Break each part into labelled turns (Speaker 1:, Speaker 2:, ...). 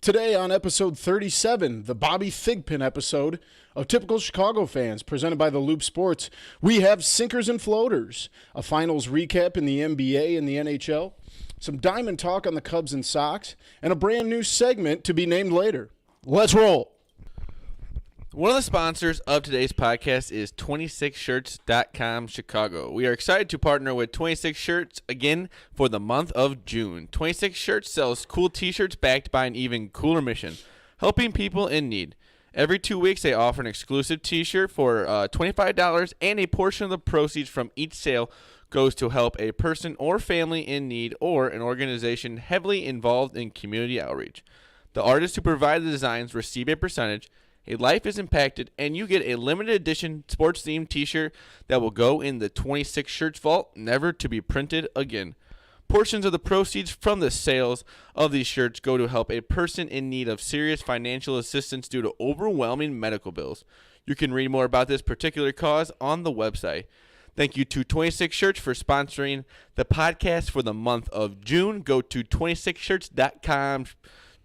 Speaker 1: Today on episode 37, the Bobby Thigpen episode of Typical Chicago Fans, presented by the Loop Sports, we have sinkers and floaters, a finals recap in the NBA and the NHL, some diamond talk on the Cubs and Sox, and a brand new segment to be named later. Let's roll.
Speaker 2: One of the sponsors of today's podcast is 26shirts.com Chicago. We are excited to partner with 26 Shirts again for the month of June. 26 Shirts sells cool t-shirts backed by an even cooler mission, helping people in need. Every 2 weeks, they offer an exclusive t-shirt for $25, and a portion of the proceeds from each sale goes to help a person or family in need or an organization heavily involved in community outreach. The artists who provide the designs receive a percentage. A life is impacted, and you get a limited edition sports-themed t-shirt that will go in the 26 Shirts vault, never to be printed again. Portions of the proceeds from the sales of these shirts go to help a person in need of serious financial assistance due to overwhelming medical bills. You can read more about this particular cause on the website. Thank you to 26 Shirts for sponsoring the podcast for the month of June. Go to 26shirts.com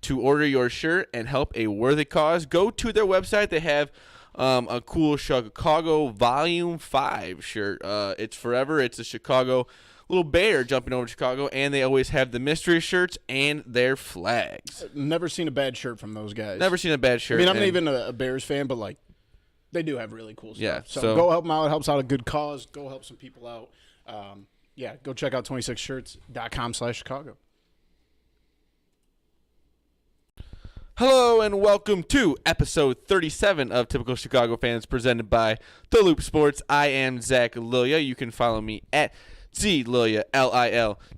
Speaker 2: to order your shirt and help a worthy cause. Go to their website. They have a cool Chicago Volume 5 shirt. It's forever. It's a Chicago little bear jumping over Chicago, and they always have the mystery shirts and their flags.
Speaker 1: Never seen a bad shirt from those guys.
Speaker 2: Never seen a bad shirt.
Speaker 1: I mean, I'm not even a Bears fan, but, like, they do have really cool stuff.
Speaker 2: Yeah,
Speaker 1: so go help them out. It helps out a good cause. Go help some people out. Go check out 26shirts.com/Chicago.
Speaker 2: Hello and welcome to episode 37 of Typical Chicago Fans, presented by The Loop Sports. I am Zach Lilia. You can follow me at ZLilja,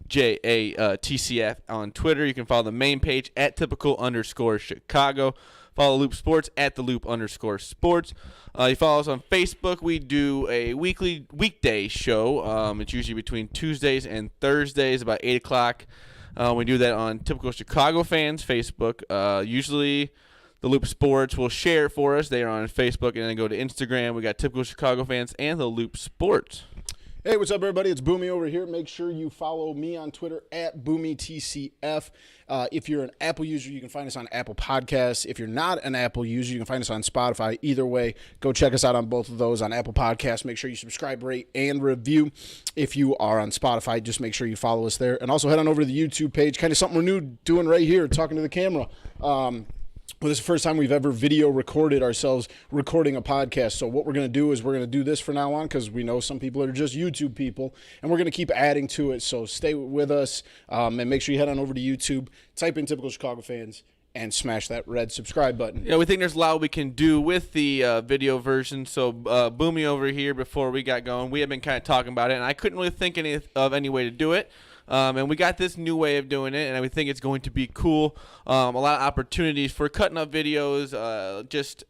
Speaker 2: LILJATCF on Twitter. You can follow the main page at typical_Chicago. Follow Loop Sports at the Loop_Sports. You follow us on Facebook. We do a weekday show. It's usually between Tuesdays and Thursdays, about 8 o'clock. We do that on Typical Chicago Fans Facebook. Usually the Loop Sports will share it for us. They are on Facebook, and then go to Instagram. We got Typical Chicago Fans and the Loop Sports.
Speaker 1: Hey, what's up, everybody? It's Boomy over here. Make sure you follow me on Twitter at BoomyTCF. If you're an Apple user, you can find us on Apple Podcasts. If you're not an Apple user, you can find us on Spotify. Either way, go check us out on both of those. On Apple Podcasts, make sure you subscribe, rate, and review. If you are on Spotify, just make sure you follow us there. And also head on over to the YouTube page, kind of something we're new doing right here, talking to the camera. Well, this is the first time we've ever video recorded ourselves recording a podcast. So what we're going to do is we're going to do this from now on because we know some people are just YouTube people, and we're going to keep adding to it. So stay with us and make sure you head on over to YouTube, type in Typical Chicago Fans, and smash that red subscribe button.
Speaker 2: Yeah, we think there's a lot we can do with the video version. So Boomy over here, before we got going, we have been kind of talking about it, and I couldn't really think of any way to do it. And we got this new way of doing it, and we think it's going to be cool. A lot of opportunities for cutting up videos,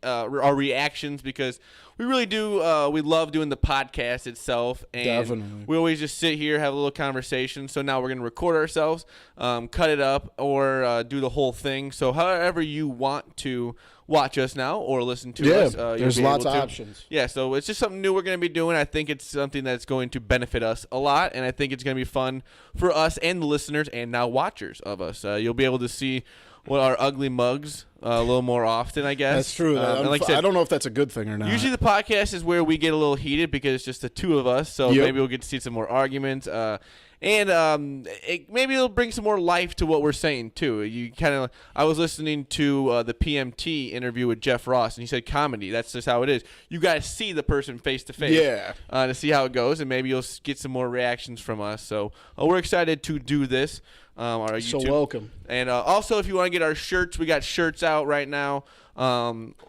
Speaker 2: our reactions, because we really do. We love doing the podcast itself, and
Speaker 1: Definitely.
Speaker 2: We always just sit here, have a little conversation. So now we're going to record ourselves, cut it up, or do the whole thing. So however you want to watch us now or listen to us.
Speaker 1: There's lots of options.
Speaker 2: Yeah, so it's just something new we're going to be doing. I think it's something that's going to benefit us a lot, and I think it's going to be fun for us and the listeners and now watchers of us. You'll be able to see what our ugly mugs a little more often, I guess.
Speaker 1: That's true.
Speaker 2: Like I said,
Speaker 1: I don't know if that's a good thing or not.
Speaker 2: Usually the podcast is where we get a little heated because it's just the two of us, so maybe we'll get to see some more arguments. And maybe it'll bring some more life to what we're saying too. I was listening to the PMT interview with Jeff Ross, and he said comedy. That's just how it is. You got to see the person face to face, to see how it goes, and maybe you'll get some more reactions from us. So we're excited to do this. Our YouTube.
Speaker 1: So welcome.
Speaker 2: And also, if you want to get our shirts, we got shirts out right now.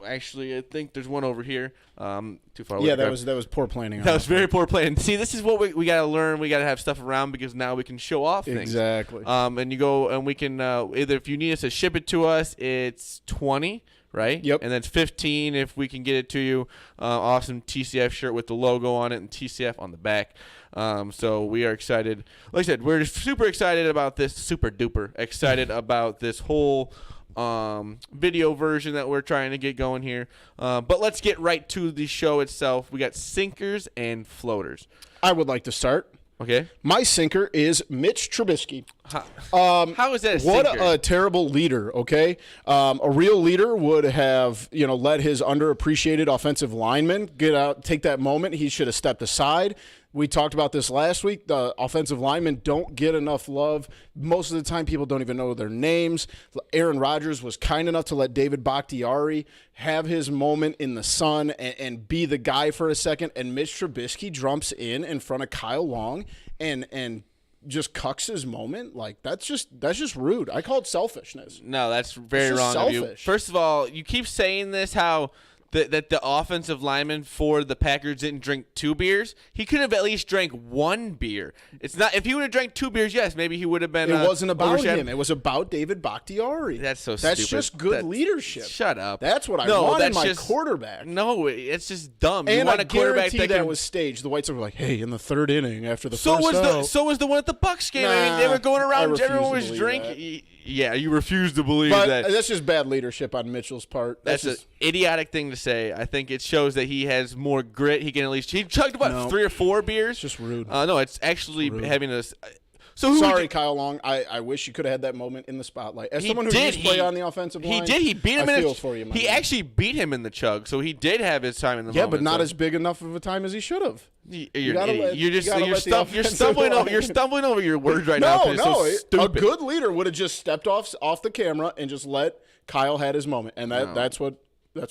Speaker 2: Actually, I think there's one over here. Too far away.
Speaker 1: Yeah, that was poor planning.
Speaker 2: That was very poor planning. See, this is what we got to learn. We got to have stuff around because now we can show off things.
Speaker 1: Exactly.
Speaker 2: And you go and we can either if you need us to ship it to us, it's $20. Right?
Speaker 1: Yep.
Speaker 2: And then it's $15 if we can get it to you. Awesome TCF shirt with the logo on it and TCF on the back. So we are excited. Like I said, we're just super excited about this. Super duper excited about this whole video version that we're trying to get going here. But let's get right to the show itself. We got sinkers and floaters.
Speaker 1: I would like to start.
Speaker 2: Okay.
Speaker 1: My sinker is Mitch Trubisky.
Speaker 2: How is that a sinker?
Speaker 1: What a terrible leader, okay? A real leader would have, let his underappreciated offensive lineman get out, take that moment. He should have stepped aside. We talked about this last week. The offensive linemen don't get enough love. Most of the time, people don't even know their names. Aaron Rodgers was kind enough to let David Bakhtiari have his moment in the sun and be the guy for a second. And Mitch Trubisky jumps in front of Kyle Long and just cucks his moment. Like, that's just rude. I call it selfishness.
Speaker 2: No, that's very wrong of you. First of all, you keep saying this, how that the offensive lineman for the Packers didn't drink 2 beers. He could have at least drank 1 beer. It's not, if he would have drank 2 beers, yes, maybe he would have been.
Speaker 1: It wasn't about him. It was about David Bakhtiari.
Speaker 2: That's so stupid.
Speaker 1: That's just good leadership.
Speaker 2: Shut up.
Speaker 1: That's what I want in my quarterback.
Speaker 2: No, it's just dumb.
Speaker 1: And
Speaker 2: you want
Speaker 1: I
Speaker 2: a quarterback
Speaker 1: that was staged. The White Sox were like, hey, in the 3rd inning after the
Speaker 2: so
Speaker 1: first out.
Speaker 2: So was the one at the Bucks game. I mean, they were going around. Everyone was drinking. Yeah, you refuse to believe that.
Speaker 1: But that's just bad leadership on Mitchell's part.
Speaker 2: That's an idiotic thing to say. I think it shows that he has more grit. He can at least. He chugged about 3 or 4 beers.
Speaker 1: It's just rude.
Speaker 2: No, it's actually having a.
Speaker 1: Sorry, Kyle Long. I wish you could have had that moment in the spotlight. As someone who used to play on the offensive line,
Speaker 2: he did. He beat him. He
Speaker 1: man.
Speaker 2: actually beat him in the chug, so he did have his time in the moment.
Speaker 1: Yeah, but not as big enough of a time as he should have.
Speaker 2: You're stumbling over your words right now.
Speaker 1: A good leader would have just stepped off the camera and just let Kyle had his moment, and that's what.
Speaker 2: A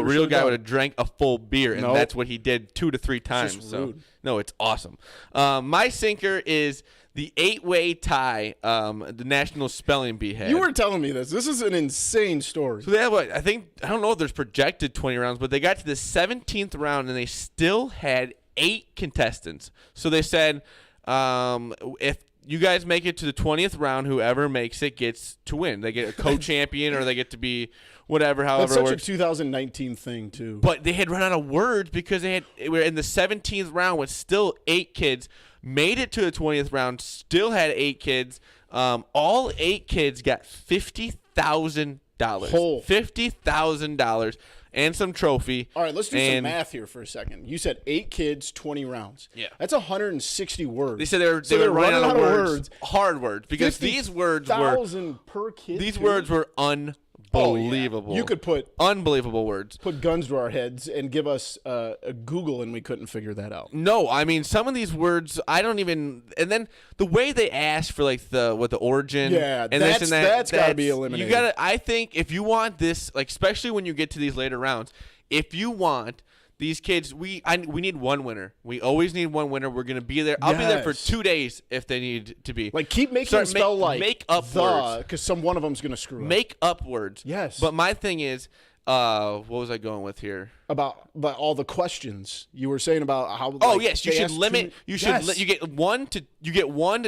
Speaker 2: real guy would have drank a full beer, and that's what he did 2 to 3 times. So no, it's awesome. My sinker is the 8-way tie the National Spelling Bee had.
Speaker 1: You were telling me this. This is an insane story.
Speaker 2: So they have I don't know if there's projected 20 rounds, but they got to the 17th round and they still had 8 contestants. So they said, if you guys make it to the 20th round, whoever makes it gets to win. They get a co-champion or they get to be whatever, however
Speaker 1: That's
Speaker 2: it
Speaker 1: such a 2019 thing, too.
Speaker 2: But they had run out of words because they were in the 17th round with still 8 kids, made it to the 20th round, still had 8 kids. All 8 kids got $50,000. $50,000 and some trophy.
Speaker 1: All right, let's do some math here for a second. You said 8 kids, 20 rounds.
Speaker 2: Yeah.
Speaker 1: That's 160 words.
Speaker 2: They said they were running out of words. Hard words. Because these words were
Speaker 1: per kid.
Speaker 2: These words were unbelievable.
Speaker 1: Oh, yeah. You could put
Speaker 2: unbelievable words.
Speaker 1: Put guns to our heads and give us a Google, and we couldn't figure that out.
Speaker 2: No, I mean some of these words I don't even. And then the way they asked for the origin.
Speaker 1: Yeah,
Speaker 2: and
Speaker 1: that's got to be eliminated.
Speaker 2: You got to. I think if you want this, especially when you get to these later rounds, if you want these kids, we need one winner. We always need one winner. We're gonna be there. I'll be there for 2 days if they need to be.
Speaker 1: Keep making them spell
Speaker 2: make up words
Speaker 1: because one of them's gonna screw up.
Speaker 2: Make up words.
Speaker 1: Yes.
Speaker 2: But my thing is, what was I going with here?
Speaker 1: About all the questions you were saying about how.
Speaker 2: Yes, you should limit. You get 1 to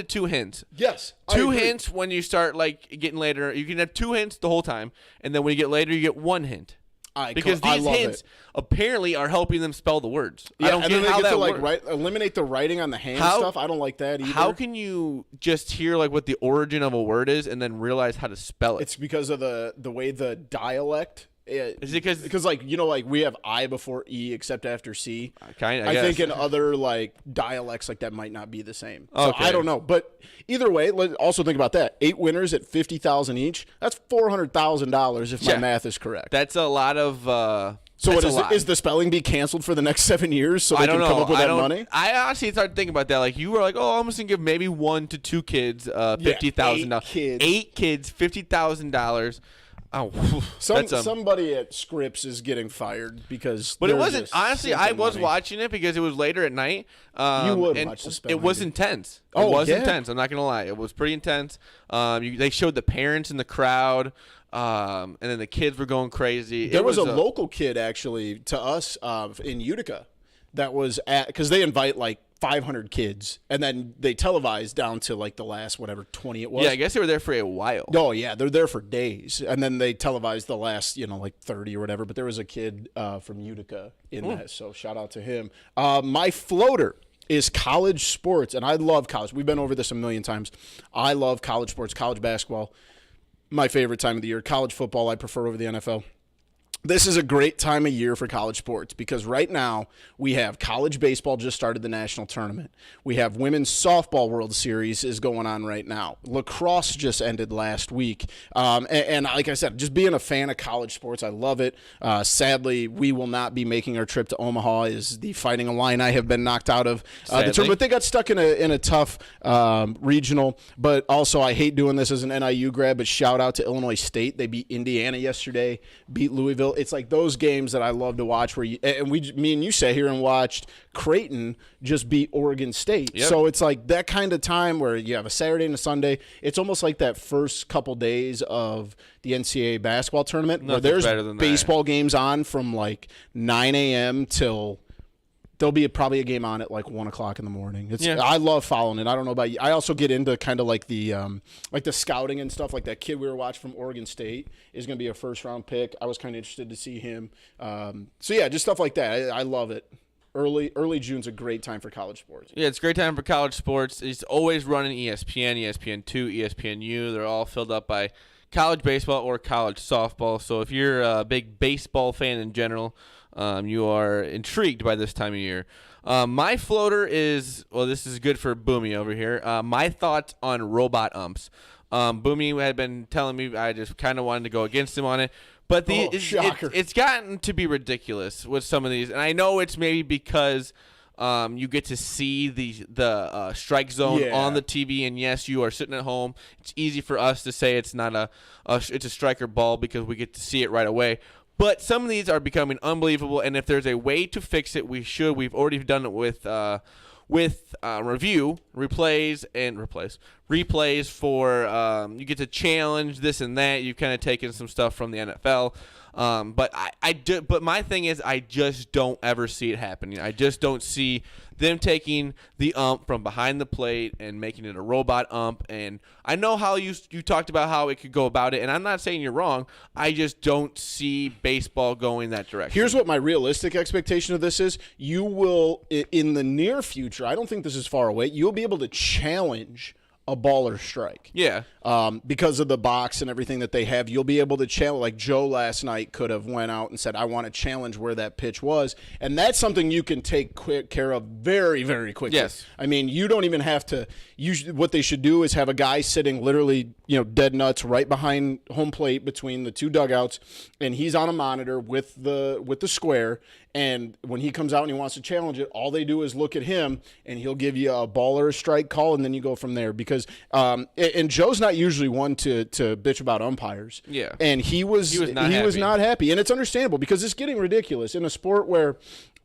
Speaker 2: 2 hints.
Speaker 1: Yes.
Speaker 2: 2 hints when you start getting later. You can have 2 hints the whole time, and then when you get later, you get 1 hint. Because these hints apparently are helping them spell the words.
Speaker 1: Yeah,
Speaker 2: I don't get how that works.
Speaker 1: Eliminate the writing on the hand stuff. I don't like that either.
Speaker 2: How can you just hear what the origin of a word is and then realize how to spell it?
Speaker 1: It's because of the way the dialect.
Speaker 2: Is it because
Speaker 1: we have I before E except after C?
Speaker 2: I
Speaker 1: think in other dialects that might not be the same. So
Speaker 2: okay.
Speaker 1: I don't know, but either way, let's also think about that. 8 winners at $50,000 each. That's $400,000 if my math is correct.
Speaker 2: That's a lot of.
Speaker 1: So is the spelling bee canceled for the next 7 years so they can come up with that money?
Speaker 2: I honestly started thinking about that. You were like, I'm just gonna give maybe 1 to 2 kids $50,000. 8 kids, $50,000. Oh,
Speaker 1: somebody at Scripps is getting fired because.
Speaker 2: But it wasn't honestly. I was watching it because it was later at night.
Speaker 1: You would watch the spelling.
Speaker 2: It was intense. It was intense. I'm not gonna lie. It was pretty intense. They showed the parents in the crowd, and then the kids were going crazy.
Speaker 1: There was a local kid actually to us in Utica that was because they invite 500 kids, and then they televised down to the last 20 it was.
Speaker 2: Yeah, I guess they were there for a while.
Speaker 1: Oh yeah, they're there for days, and then they televised the last 30 or whatever. But there was a kid from Utica in that, so shout out to him. My floater is college sports, and I love college. We've been over this a million times. I love college sports, college basketball. My favorite time of the year. College football I prefer over the NFL. This is a great time of year for college sports because right now we have college baseball just started the national tournament. We have women's softball World Series is going on right now. Lacrosse just ended last week. And like I said, just being a fan of college sports, I love it. Sadly, we will not be making our trip to Omaha as the Fighting Illini have been knocked out of the tournament. They got stuck in a tough regional. But also, I hate doing this as an NIU grad, but shout out to Illinois State. They beat Indiana yesterday, beat Louisville. It's like those games that I love to watch where me and you sat here and watched Creighton just beat Oregon State.
Speaker 2: Yep.
Speaker 1: So it's like that kind of time where you have a Saturday and a Sunday. It's almost like that first couple days of the NCAA basketball tournament where there's baseball games on from like 9 a.m. till there'll be probably a game on at like 1 o'clock in the morning. I love following it. I don't know about you. I also get into kind of like the scouting and stuff. Like that kid we were watching from Oregon State is going to be a first-round pick. I was kind of interested to see him. So yeah, just stuff like that. I love it. Early June's a great time for college sports.
Speaker 2: Yeah, it's a great time for college sports. It's always running ESPN, ESPN2, ESPNU. They're all filled up by college baseball or college softball. So if you're a big baseball fan in general, you are intrigued by this time of year. My floater is, well, this is good for Boomy over here. My thoughts on robot umps. Boomy had been telling me I just kind of wanted to go against him on it. But it's gotten to be ridiculous with some of these. And I know it's maybe because you get to see the strike zone on the TV. And, yes, you are sitting at home. It's easy for us to say it's not it's a striker ball because we get to see it right away. But some of these are becoming unbelievable, and if there's a way to fix it, we should. We've already done it with replays for you get to challenge this and that. You've kind of taken some stuff from the NFL. But my thing is I just don't ever see it happening. I just don't see them taking the ump from behind the plate and making it a robot ump. And I know how you talked about how it could go about it, and I'm not saying you're wrong. I just don't see baseball going that direction.
Speaker 1: Here's what my realistic expectation of this is. You will, in the near future, I don't think this is far away, you'll be able to challenge a ball or strike.
Speaker 2: Yeah.
Speaker 1: Because of the box and everything that they have, you'll be able to challenge. Like Joe last night could have went out and said, I want to challenge where that pitch was. And that's something you can take quick care of very, very quickly.
Speaker 2: Yes.
Speaker 1: I mean, you don't even have to. Usually what they should do is have a guy sitting literally, dead nuts right behind home plate between the two dugouts, and he's on a monitor with the square. And when he comes out and he wants to challenge it, all they do is look at him, and he'll give you a ball or a strike call, and then you go from there. Because and Joe's not usually one to bitch about umpires.
Speaker 2: Yeah.
Speaker 1: And he was not happy, and it's understandable because it's getting ridiculous in a sport where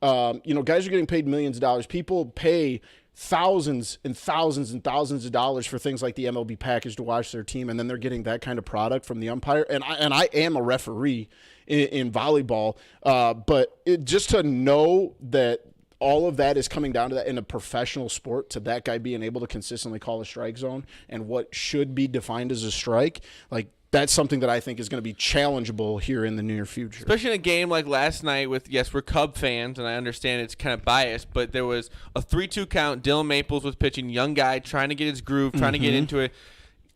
Speaker 1: guys are getting paid millions of dollars. People pay thousands and thousands and thousands of dollars for things like the MLB package to watch their team, and then they're getting that kind of product from the umpire. And I am a referee in volleyball, but just to know that all of that is coming down to that in a professional sport, to that guy being able to consistently call a strike zone and what should be defined as a strike, like that's something that I think is going to be challengeable here in the near future.
Speaker 2: Especially in a game like last night with, yes, we're Cub fans, and I understand it's kind of biased, but there was a 3-2 count. Dylan Maples was pitching, young guy, trying to get his groove, trying to get into it.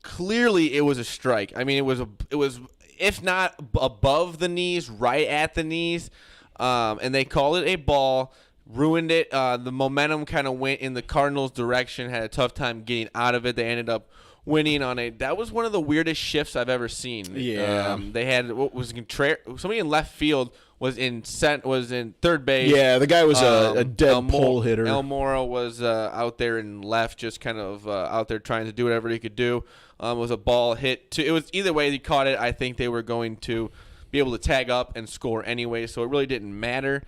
Speaker 2: Clearly it was a strike. I mean, it was if not above the knees, right at the knees, and they called it a ball, ruined it. The momentum kind of went in the Cardinals' direction, had a tough time getting out of it. They ended up winning on that was one of the weirdest shifts I've ever seen.
Speaker 1: Yeah.
Speaker 2: They had somebody in left field was in third base.
Speaker 1: Yeah, the guy was a dead pole hitter.
Speaker 2: El Moro was out there in left, just kind of out there trying to do whatever he could do. It was a ball hit it was either way they caught it. I think they were going to be able to tag up and score anyway, so it really didn't matter.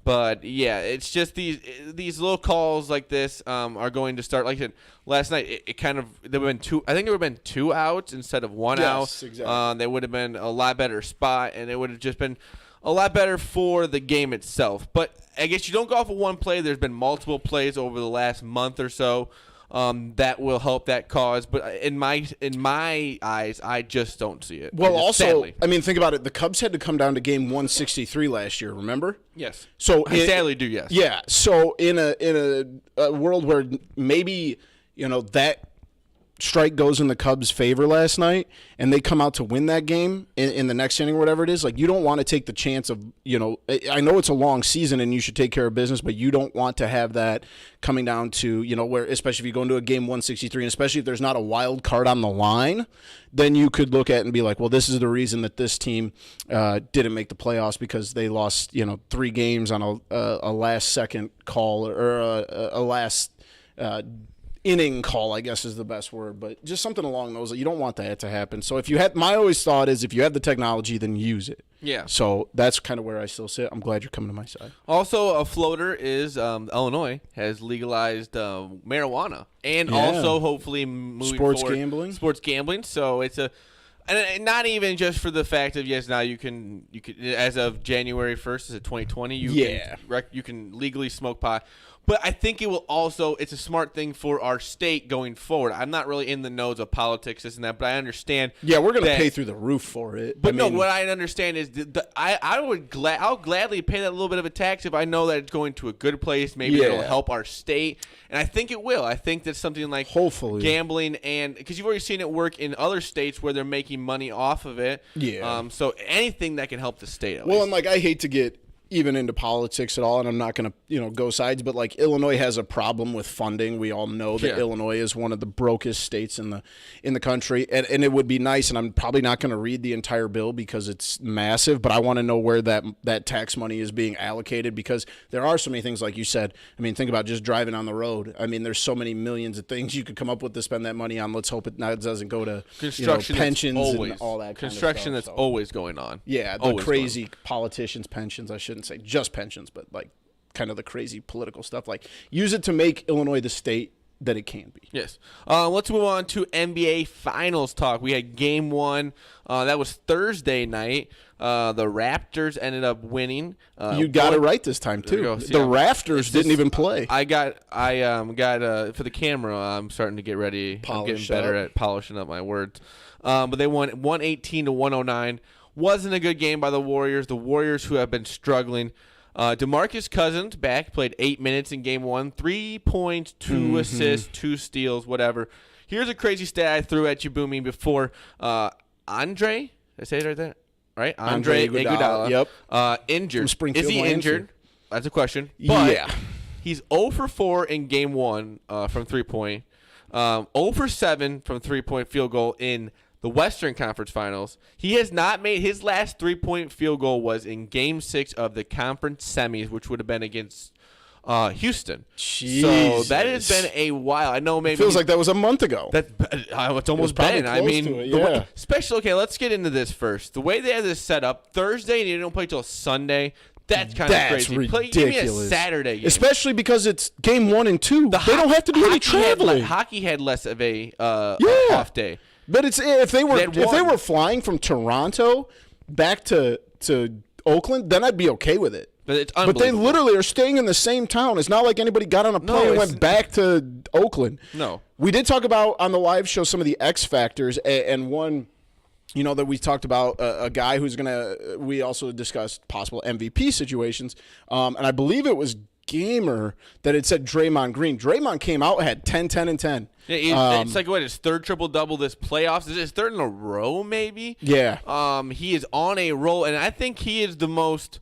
Speaker 2: But yeah, it's just these little calls like this are going to start. Like I said, last night, there would have been 2 outs instead of 1 out.
Speaker 1: Yes, exactly.
Speaker 2: They would have been a lot better spot, and it would have just been a lot better for the game itself. But I guess you don't go off of one play. There's been multiple plays over the last month or so that will help that cause. But in my eyes, I just don't see it.
Speaker 1: Well, also,
Speaker 2: sadly.
Speaker 1: I mean, think about it. The Cubs had to come down to game 163 last year, remember?
Speaker 2: Yes.
Speaker 1: So
Speaker 2: I sadly do, yes.
Speaker 1: Yeah. So in a world where maybe, that strike goes in the Cubs' favor last night and they come out to win that game in the next inning or whatever it is, like, you don't want to take the chance of, I know it's a long season and you should take care of business, but you don't want to have that coming down to, where, especially if you go into a game 163, and especially if there's not a wild card on the line, then you could look at it and be like, well, this is the reason that this team didn't make the playoffs, because they lost, 3 games on a last second call, or a last inning call, I guess is the best word, but just something along those. You don't want that to happen. So my always thought is, if you have the technology, then use it.
Speaker 2: Yeah.
Speaker 1: So that's kind of where I still sit. I'm glad you're coming to my side.
Speaker 2: Also, a floater is Illinois has legalized marijuana, and also hopefully moving
Speaker 1: sports
Speaker 2: forward, sports gambling. So it's and not even just for the fact of, yes, now you can as of January 1st, is it 2020? You can legally smoke pot. But I think it's a smart thing for our state going forward. I'm not really in the nose of politics, this and that, but I understand.
Speaker 1: Yeah, we're going to pay through the roof for it.
Speaker 2: But what I understand is I'll gladly pay that little bit of a tax if I know that it's going to a good place. Maybe it'll help our state. And I think it will. I think that's something like
Speaker 1: hopefully
Speaker 2: gambling, and because you've already seen it work in other states where they're making money off of it.
Speaker 1: Yeah.
Speaker 2: So anything that can help the state.
Speaker 1: And I hate to get even into politics at all, and I'm not going to go sides, but like, Illinois has a problem with funding. We all know that Illinois is one of the brokest states in the country, and it would be nice, and I'm probably not going to read the entire bill because it's massive, but I want to know where that tax money is being allocated, because there are so many things, like you said. Think about just driving on the road. there's so many millions of things you could come up with to spend that money on. Let's hope it doesn't go to
Speaker 2: construction,
Speaker 1: pensions and all that
Speaker 2: construction
Speaker 1: kind of
Speaker 2: that's always going on.
Speaker 1: Yeah, the crazy politicians' pensions. I shouldn't say just pensions, but like kind of the crazy political stuff. Like, use it to make Illinois the state that it can be.
Speaker 2: Yes. Let's move on to NBA Finals talk. We had Game 1. That was Thursday night. The Raptors ended up winning.
Speaker 1: You got it right this time too. The Rafters didn't even play.
Speaker 2: I got for the camera. I'm starting to get ready. I'm getting better at polishing up my words. But they won 118 to 109. Wasn't a good game by the Warriors. The Warriors, who have been struggling. DeMarcus Cousins back, played 8 minutes in Game 1, 3 points, 2 assists, 2 steals, whatever. Here's a crazy stat I threw at you, Boomy, before. Andre, did I say it right there? Right? Andre Iguodala.
Speaker 1: Yep.
Speaker 2: Injured.
Speaker 1: Is
Speaker 2: he injured? That's a question. But he's 0 for 4 in Game 1 from 3-point. 0 for 7 from 3-point field goal in the Western Conference Finals. He has not made his last 3-point field goal was in Game 6 of the conference semis, which would have been against Houston.
Speaker 1: Jesus.
Speaker 2: So that has been a while. I know maybe
Speaker 1: feels like that was a month ago.
Speaker 2: It's almost been. Especially, okay, let's get into this first. The way they had this set up, Thursday, and you don't play till Sunday. That's kind of crazy.
Speaker 1: Ridiculous.
Speaker 2: Give me a Saturday game.
Speaker 1: Especially because it's Game 1 and 2. They don't have to do any traveling.
Speaker 2: Hockey had less of a off day.
Speaker 1: But it's if they were flying from Toronto back to Oakland, then I'd be okay with it.
Speaker 2: But it's unbelievable.
Speaker 1: But they literally are staying in the same town. It's not like anybody got on a plane and went back to Oakland.
Speaker 2: No.
Speaker 1: We did talk about on the live show some of the X factors, and one, that we talked about a guy who's we also discussed possible MVP situations, and I believe it was Gamer that had said Draymond Green. Draymond came out, had 10, 10, and 10.
Speaker 2: Yeah, it's like his third triple-double this playoffs. Is it his third in a row, maybe?
Speaker 1: Yeah.
Speaker 2: He is on a roll, and I think he is the most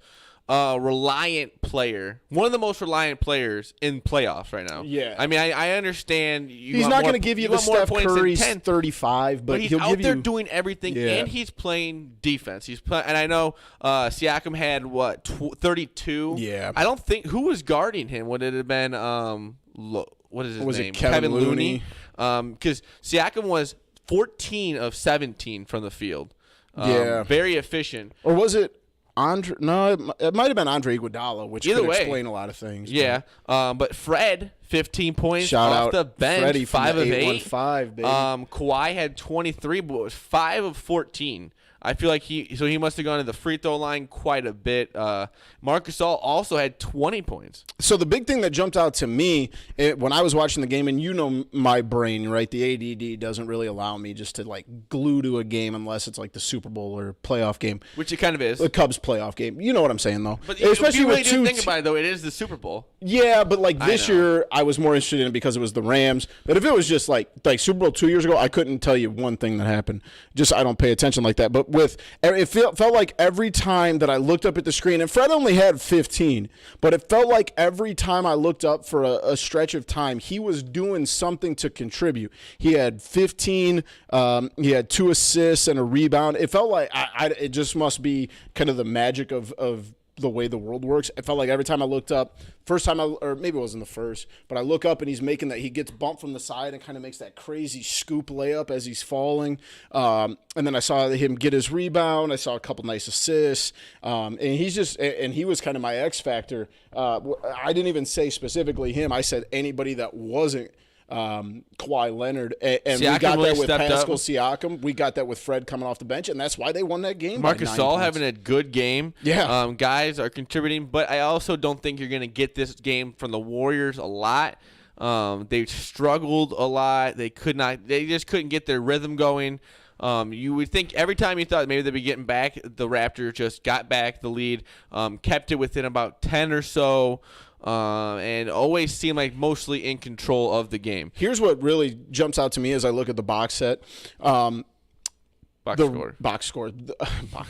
Speaker 2: reliant player, one of the most reliant players in playoffs right now.
Speaker 1: Yeah.
Speaker 2: I understand.
Speaker 1: He's not going to give you the Steph Curry's 35, but
Speaker 2: he's out there doing everything, and he's playing defense. And I know Siakam had 32.
Speaker 1: Yeah.
Speaker 2: I don't think who was guarding him. Would it have been what is his name?
Speaker 1: It Kevin Looney?
Speaker 2: Because Siakam was 14 of 17 from the field.
Speaker 1: Yeah.
Speaker 2: Very efficient.
Speaker 1: Or was it Andre? No, it might have been Andre Iguodala, which could explain a lot of things.
Speaker 2: Yeah. But Fred, 15 points
Speaker 1: Shout
Speaker 2: off
Speaker 1: out
Speaker 2: the bench,
Speaker 1: Freddie
Speaker 2: 5 of 8.
Speaker 1: 5, baby.
Speaker 2: Kawhi had 23, but was 5 of 14 I feel like he must have gone to the free throw line quite a bit. Marcus All also had 20 points.
Speaker 1: So the big thing that jumped out to me when I was watching the game, and you know my brain, right? The ADD doesn't really allow me just to like glue to a game unless it's like the Super Bowl or playoff game.
Speaker 2: Which it kind of is.
Speaker 1: The Cubs playoff game. You know what I'm saying, though.
Speaker 2: But especially if you really do think about it, though, it is the Super Bowl.
Speaker 1: Yeah, but like this year, I was more interested in it because it was the Rams. But if it was just like Super Bowl 2 years ago, I couldn't tell you one thing that happened. Just I don't pay attention like that. But it felt like every time that I looked up at the screen, and Fred only had 15, but it felt like every time I looked up for a stretch of time, he was doing something to contribute. He had 15, he had 2 assists and a rebound. It felt like it just must be kind of the magic of the way the world works. It felt like every time I looked up, or maybe it wasn't the first, but I look up and he's making that, he gets bumped from the side and kind of makes that crazy scoop layup as he's falling. And then I saw him get his rebound. I saw a couple nice assists. And he was kind of my X factor. I didn't even say specifically him. I said anybody that wasn't Kawhi Leonard, and Siakam we got that with Pascal Siakam. We got that with Fred coming off the bench, and that's why they won that game.
Speaker 2: Marcus All having a good game.
Speaker 1: Yeah,
Speaker 2: guys are contributing, but I also don't think you're going to get this game from the Warriors a lot. They struggled a lot. They just couldn't get their rhythm going. You would think every time you thought maybe they'd be getting back, the Raptors just got back the lead, kept it within about 10 or so. And always seem like mostly in control of the game.
Speaker 1: Here's what really jumps out to me as I look at the box set.
Speaker 2: Box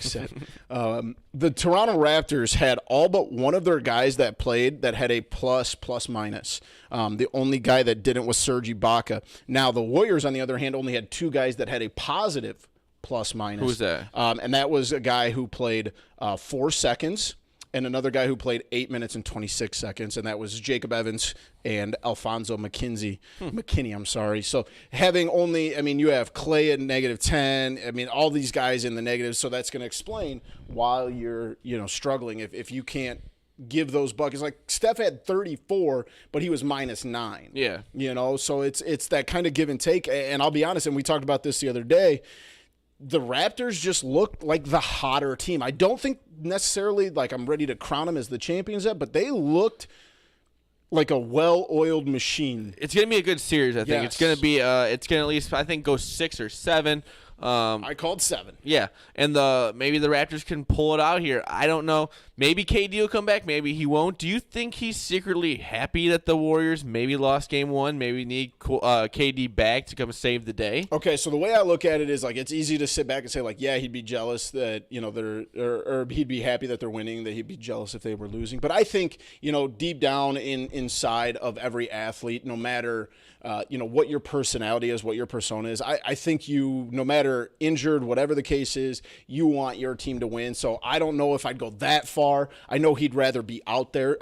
Speaker 1: set. The Toronto Raptors had all but one of their guys that played that had a plus minus. The only guy that didn't was Serge Ibaka. Now the Warriors, on the other hand, only had 2 guys that had a positive plus minus.
Speaker 2: Who was that?
Speaker 1: And that was a guy who played 4 seconds. And another guy who played 8 minutes and 26 seconds, and that was Jacob Evans and Alfonso McKinney, I'm sorry. So having only, you have Clay at -10. All these guys in the negatives, so that's going to explain why you're, struggling if you can't give those buckets. Like Steph had 34, but he was -9.
Speaker 2: Yeah.
Speaker 1: So it's that kind of give and take. And I'll be honest, and we talked about this the other day, the Raptors just looked like the hotter team. I don't think necessarily like I'm ready to crown them as the champions yet, but they looked like a well-oiled machine.
Speaker 2: It's going to be a good series, I think.
Speaker 1: Yes.
Speaker 2: It's going to be it's going to at least, I think, go 6 or 7.
Speaker 1: I called 7.
Speaker 2: Yeah, and maybe the Raptors can pull it out here. I don't know. Maybe KD will come back. Maybe he won't. Do you think he's secretly happy that the Warriors maybe lost Game 1? Maybe need KD back to come save the day?
Speaker 1: Okay, so the way I look at it is like it's easy to sit back and say like, yeah, he'd be jealous that they're or he'd be happy that they're winning. That he'd be jealous if they were losing. But I think deep down inside of every athlete, no matter what your personality is, what your persona is, I think no matter injured, whatever the case is, you want your team to win. So I don't know if I'd go that far. I know he'd rather be out there.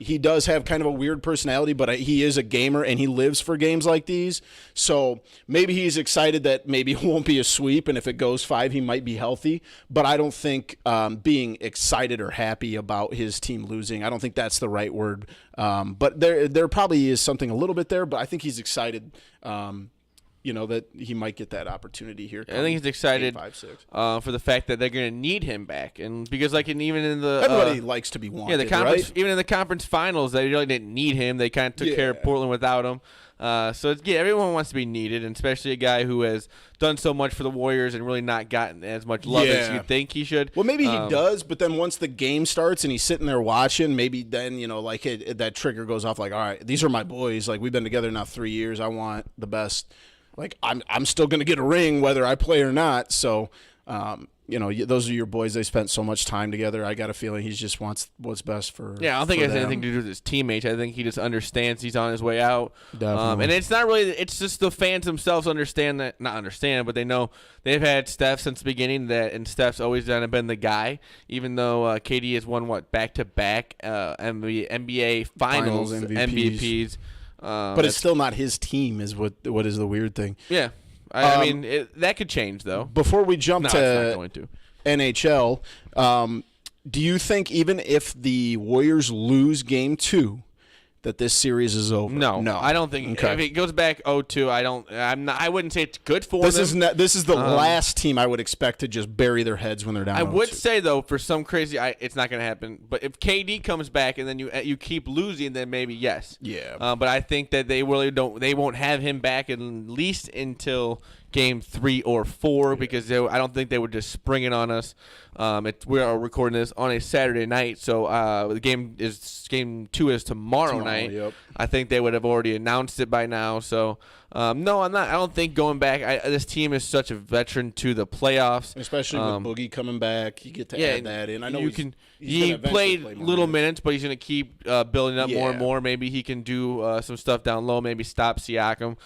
Speaker 1: He does have kind of a weird personality, but he is a gamer and he lives for games like these. So maybe he's excited that maybe it won't be a sweep, and if it goes 5, he might be healthy. But I don't think being excited or happy about his team losing, I don't think that's the right word. But there probably is something a little bit there, but I think he's excited that he might get that opportunity here.
Speaker 2: I think he's excited
Speaker 1: 8-5-6.
Speaker 2: for the fact that they're going to need him back, and because even in the
Speaker 1: everybody likes to be wanted.
Speaker 2: Yeah, the conference,
Speaker 1: right?
Speaker 2: Even in the conference finals, they really didn't need him. They kind of took care of Portland without him. So everyone wants to be needed, and especially a guy who has done so much for the Warriors and really not gotten as much love as you think he should.
Speaker 1: Well, maybe he does, but then once the game starts and he's sitting there watching, maybe then that trigger goes off. Like, all right, these are my boys. Like, we've been together now 3 years. I want the best. Like, I'm still going to get a ring whether I play or not. So, those are your boys. They spent so much time together. I got a feeling he just wants what's best for
Speaker 2: I don't think it has
Speaker 1: them.
Speaker 2: anything to do with his teammates. I think he just understands he's on his way out.
Speaker 1: Definitely.
Speaker 2: And it's not really – it's just the fans themselves understand that – not understand, but they know they've had Steph since the beginning, and Steph's always been the guy, even though KD has won, back-to-back NBA Finals MVPs.
Speaker 1: But it's still not his team is what is the weird thing.
Speaker 2: Yeah. That could change, though.
Speaker 1: Before we jump
Speaker 2: it's not going to.
Speaker 1: NHL, do you think even if the Warriors lose Game 2, that this series is over?
Speaker 2: No, I don't think.
Speaker 1: Okay.
Speaker 2: If it goes back 0-2, I wouldn't say it's good for
Speaker 1: this
Speaker 2: them.
Speaker 1: This is the last team I would expect to just bury their heads when they're down.
Speaker 2: I
Speaker 1: 0-2.
Speaker 2: would say though, for some crazy, it's not going to happen. But if KD comes back and then you keep losing, then maybe yes.
Speaker 1: Yeah.
Speaker 2: But I think that they really don't. They won't have him back at least until Game 3 or 4 because I don't think they would just spring it on us. We are recording this on a Saturday night, so the Game 2 is tomorrow night.
Speaker 1: Yep.
Speaker 2: I think they would have already announced it by now. So no, I'm not. I don't think going back. This team is such a veteran to the playoffs,
Speaker 1: especially with Boogie coming back. You get to add that in. I know
Speaker 2: he played little minutes, but he's going to keep building up more and more. Maybe he can do some stuff down low. Maybe stop Siakam.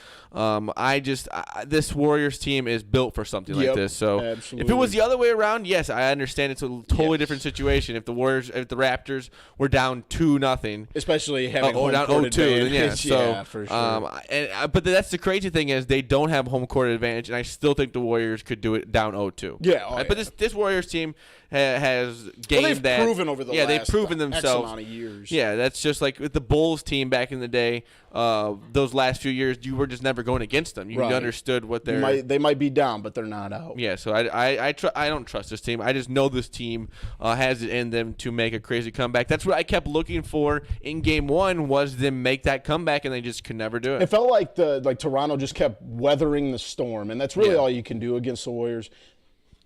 Speaker 2: This Warriors team is built for something like this. So
Speaker 1: absolutely.
Speaker 2: If it was the other way around, yes, I understand it's a totally different situation. If the Raptors were down 2-0,
Speaker 1: especially having home
Speaker 2: down
Speaker 1: court
Speaker 2: 0-2,
Speaker 1: advantage.
Speaker 2: So
Speaker 1: for sure.
Speaker 2: but that's the crazy thing is they don't have home court advantage, and I still think the Warriors could do it down 0-2.
Speaker 1: Yeah,
Speaker 2: but this Warriors team has gained
Speaker 1: they've proven over the last
Speaker 2: they've proven themselves.
Speaker 1: X amount of years.
Speaker 2: Yeah, that's just like with the Bulls team back in the day. Those last few years, you were just never going against them. You understood what
Speaker 1: they might be down, but they're not out.
Speaker 2: Yeah, so I don't trust this team. I just know this team has it in them to make a crazy comeback. That's what I kept looking for in Game 1 was them make that comeback, and they just could never do it.
Speaker 1: It felt like Toronto just kept weathering the storm, and that's really all you can do against the Warriors.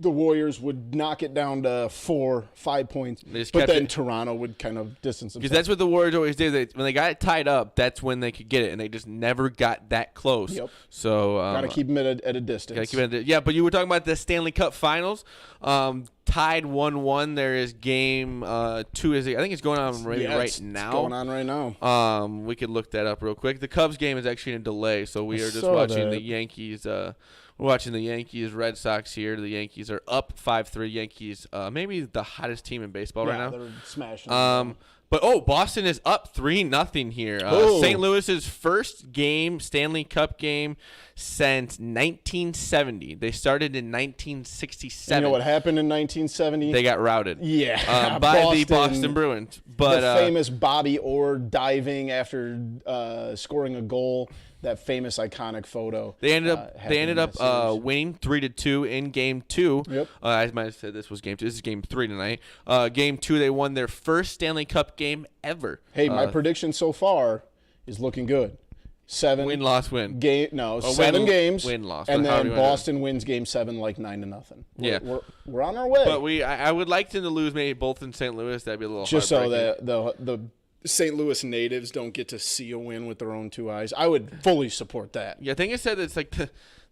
Speaker 1: The Warriors would knock it down to 4-5 points, but then Toronto would kind of distance themselves.
Speaker 2: Because that's what the Warriors always did. When they got it tied up, that's when they could get it, and they just never got that close.
Speaker 1: Yep.
Speaker 2: So
Speaker 1: got to keep them at a distance.
Speaker 2: But you were talking about the Stanley Cup Finals. Tied 1-1. There is Game 2. I think it's going on right now.
Speaker 1: It's going on right now.
Speaker 2: We could look that up real quick. The Cubs game is actually in a delay, so we are just watching the Yankees. We're watching the Yankees Red Sox here. The Yankees are up 5-3. Yankees, maybe the hottest team in baseball right now.
Speaker 1: They're smashing.
Speaker 2: But Boston is up 3-0 here. St. Louis's first game, Stanley Cup game since 1970. They started in 1967.
Speaker 1: You know what happened in 1970?
Speaker 2: They got routed.
Speaker 1: Yeah,
Speaker 2: by the Boston Bruins. But
Speaker 1: the famous Bobby Orr diving after scoring a goal. That famous iconic photo.
Speaker 2: They ended up winning 3-2 in Game 2.
Speaker 1: Yep.
Speaker 2: I might have said this was Game 2. This is Game 3 tonight. Game 2, they won their first Stanley Cup game ever.
Speaker 1: Hey, my prediction so far is looking good. 7
Speaker 2: win, loss, win.
Speaker 1: 7 games.
Speaker 2: Win, loss.
Speaker 1: And then Boston wins Game 7 like 9-0. We're on our way.
Speaker 2: But I would like them to lose maybe both in St. Louis. That'd be a little
Speaker 1: just so that the St. Louis natives don't get to see a win with their own two eyes. I would fully support that.
Speaker 2: Yeah, I think I said it's like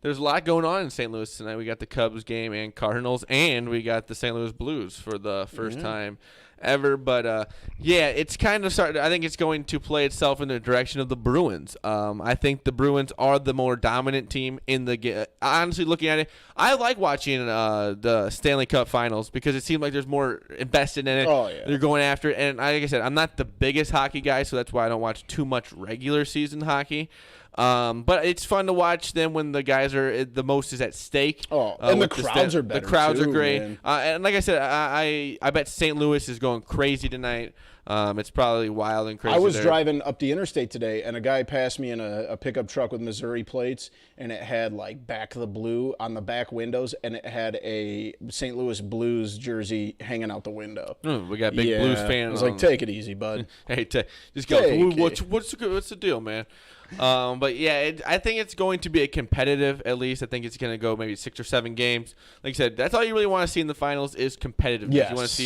Speaker 2: there's a lot going on in St. Louis tonight. We got the Cubs game and Cardinals, and we got the St. Louis Blues for the first time ever. But, it's kind of starting. I think it's going to play itself in the direction of the Bruins. I think the Bruins are the more dominant team in the game. Honestly, looking at it, I like watching the Stanley Cup Finals because it seems like there's more invested in it.
Speaker 1: Oh, yeah.
Speaker 2: They're going after it. And like I said, I'm not the biggest hockey guy, so that's why I don't watch too much regular season hockey. But it's fun to watch them when the guys are the most is at stake.
Speaker 1: And the crowds are better.
Speaker 2: The crowds
Speaker 1: too,
Speaker 2: are great.
Speaker 1: Man.
Speaker 2: And like I said, I bet St. Louis is going crazy tonight. It's probably wild and crazy.
Speaker 1: I was driving up the interstate today, and a guy passed me in a pickup truck with Missouri plates, and it had like Back of the Blue on the back windows, and it had a St. Louis Blues jersey hanging out the window.
Speaker 2: We got big Blues fans.
Speaker 1: I was like, take it easy, bud.
Speaker 2: Hey, just go. What's the deal, man? But yeah, I think it's going to be a competitive. At least I think it's going to go maybe 6 or 7 games. Like I said, that's all you really want to see in the finals is competitiveness.
Speaker 1: Yes.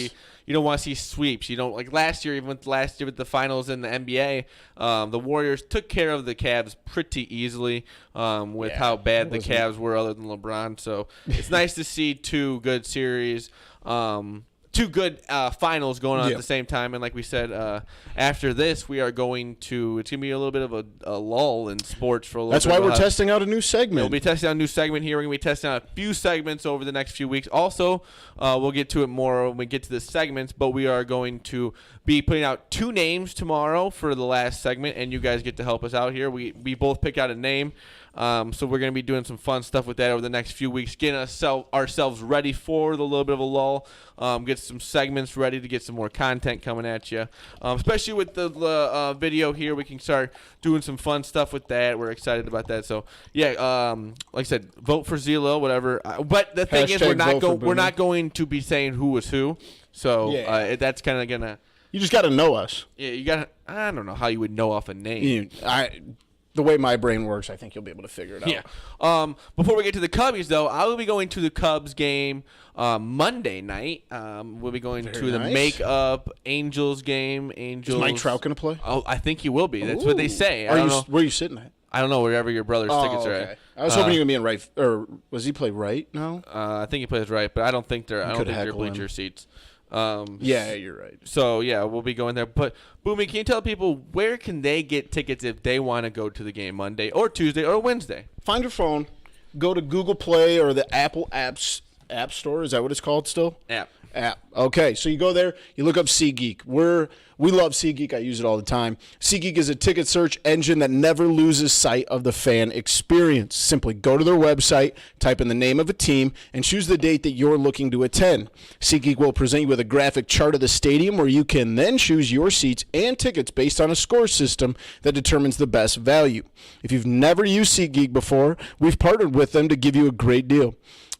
Speaker 2: You don't want to see sweeps. You don't like last year. Even with the finals in the NBA, the Warriors took care of the Cavs pretty easily with how bad the Cavs were, other than LeBron. So it's nice to see 2 good series. 2 good finals going on at the same time. And like we said, after this, we are going to – it's going to be a little bit of a lull in sports for a little bit.
Speaker 1: That's why we're testing out a new segment.
Speaker 2: We'll be testing out a new segment here. We're going to be testing out a few segments over the next few weeks. Also, we'll get to it more when we get to the segments, but we are going to be putting out 2 names tomorrow for the last segment, and you guys get to help us out here. We both pick out a name. So we're going to be doing some fun stuff with that over the next few weeks, getting ourselves ready for the little bit of a lull, get some segments ready to get some more content coming at you. Especially with the video here, we can start doing some fun stuff with that. We're excited about that. So, yeah, like I said, vote for Zelo, whatever. But the thing is, we're not going to be saying who was who. So that's kind of going to...
Speaker 1: You just got to know us.
Speaker 2: Yeah, you got to... I don't know how you would know off a name.
Speaker 1: The way my brain works, I think you'll be able to figure it out.
Speaker 2: Yeah. Before we get to the Cubbies, though, I will be going to the Cubs game Monday night. We'll be going to the Make-Up Angels game.
Speaker 1: Is Mike Trout going to play?
Speaker 2: Oh, I think he will be. That's what they say.
Speaker 1: Where are you sitting at?
Speaker 2: I don't know, wherever your brother's tickets are at.
Speaker 1: I was hoping you were going to be in right. Or was he play right now?
Speaker 2: I think he plays right, but I don't think they're bleacher seats.
Speaker 1: Yeah, you're right.
Speaker 2: So, yeah, we'll be going there. But, Boomy, can you tell people where can they get tickets if they want to go to the game Monday or Tuesday or Wednesday?
Speaker 1: Find your phone. Go to Google Play or the Apple App Store. Is that what it's called still?
Speaker 2: App.
Speaker 1: Okay, so you go there, you look up SeeGeek. We love SeeGeek. I use it all the time. SeeGeek is a ticket search engine that never loses sight of the fan experience. Simply go to their website, type in the name of a team, and choose the date that you're looking to attend. SeeGeek will present you with a graphic chart of the stadium where you can then choose your seats and tickets based on a score system that determines the best value. If you've never used SeeGeek before, we've partnered with them to give you a great deal.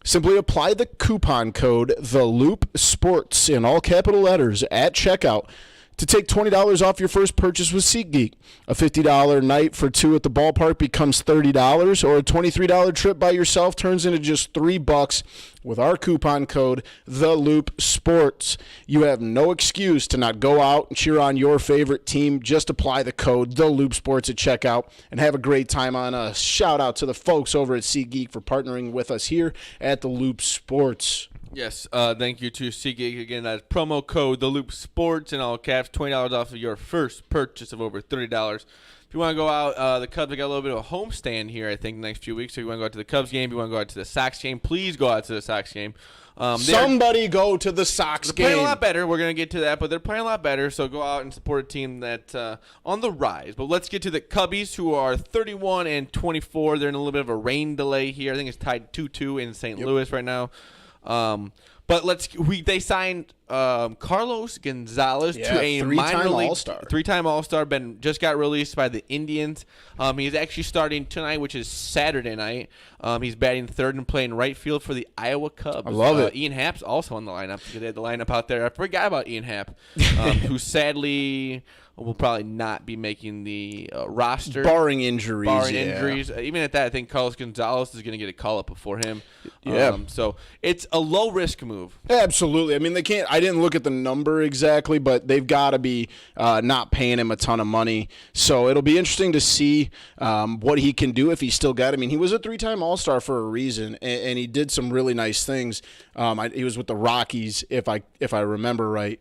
Speaker 1: Simply apply the coupon code TheLoopSports in all capital letters at checkout to take $20 off your first purchase with SeatGeek. A $50 night for two at the ballpark becomes $30, or a $23 trip by yourself turns into just $3 with our coupon code TheLoopSports. You have no excuse to not go out and cheer on your favorite team. Just apply the code TheLoopSports at checkout and have a great time on us. Shout out to the folks over at SeatGeek for partnering with us here at The Loop Sports.
Speaker 2: Yes, thank you to SeeGeek. Again, that's promo code TheLoopSports in all caps, $20 off of your first purchase of over $30. If you want to go out, the Cubs have got a little bit of a homestand here, I think, the next few weeks. So if you want to go out to the Cubs game, if you want to go out to the Sox game, please go out to the Sox game.
Speaker 1: Somebody go to the Sox game.
Speaker 2: They're playing a lot better. We're going to get to that, but they're playing a lot better. So go out and support a team that's on the rise. But let's get to the Cubbies, who are 31-24. They're in a little bit of a rain delay here. I think it's tied 2-2 in St. Louis right now. But they signed Carlos Gonzalez to a
Speaker 1: three-time All-Star.
Speaker 2: Three-time All-Star. Just got released by the Indians. He's actually starting tonight, which is Saturday night. He's batting third and playing right field for the Iowa Cubs.
Speaker 1: I love it.
Speaker 2: Ian Happ's also on the lineup. They had the lineup out there. I forgot about Ian Happ, who sadly will probably not be making the roster.
Speaker 1: Barring injuries.
Speaker 2: Even at that, I think Carlos Gonzalez is going to get a call-up before him.
Speaker 1: Yeah.
Speaker 2: So it's a low-risk move.
Speaker 1: Absolutely. I mean, they can't – I didn't look at the number exactly, but they've got to be not paying him a ton of money. So it'll be interesting to see what he can do if he's still got – I mean, he was a three-time All-Star for a reason, and he did some really nice things. He was with the Rockies, if I remember right.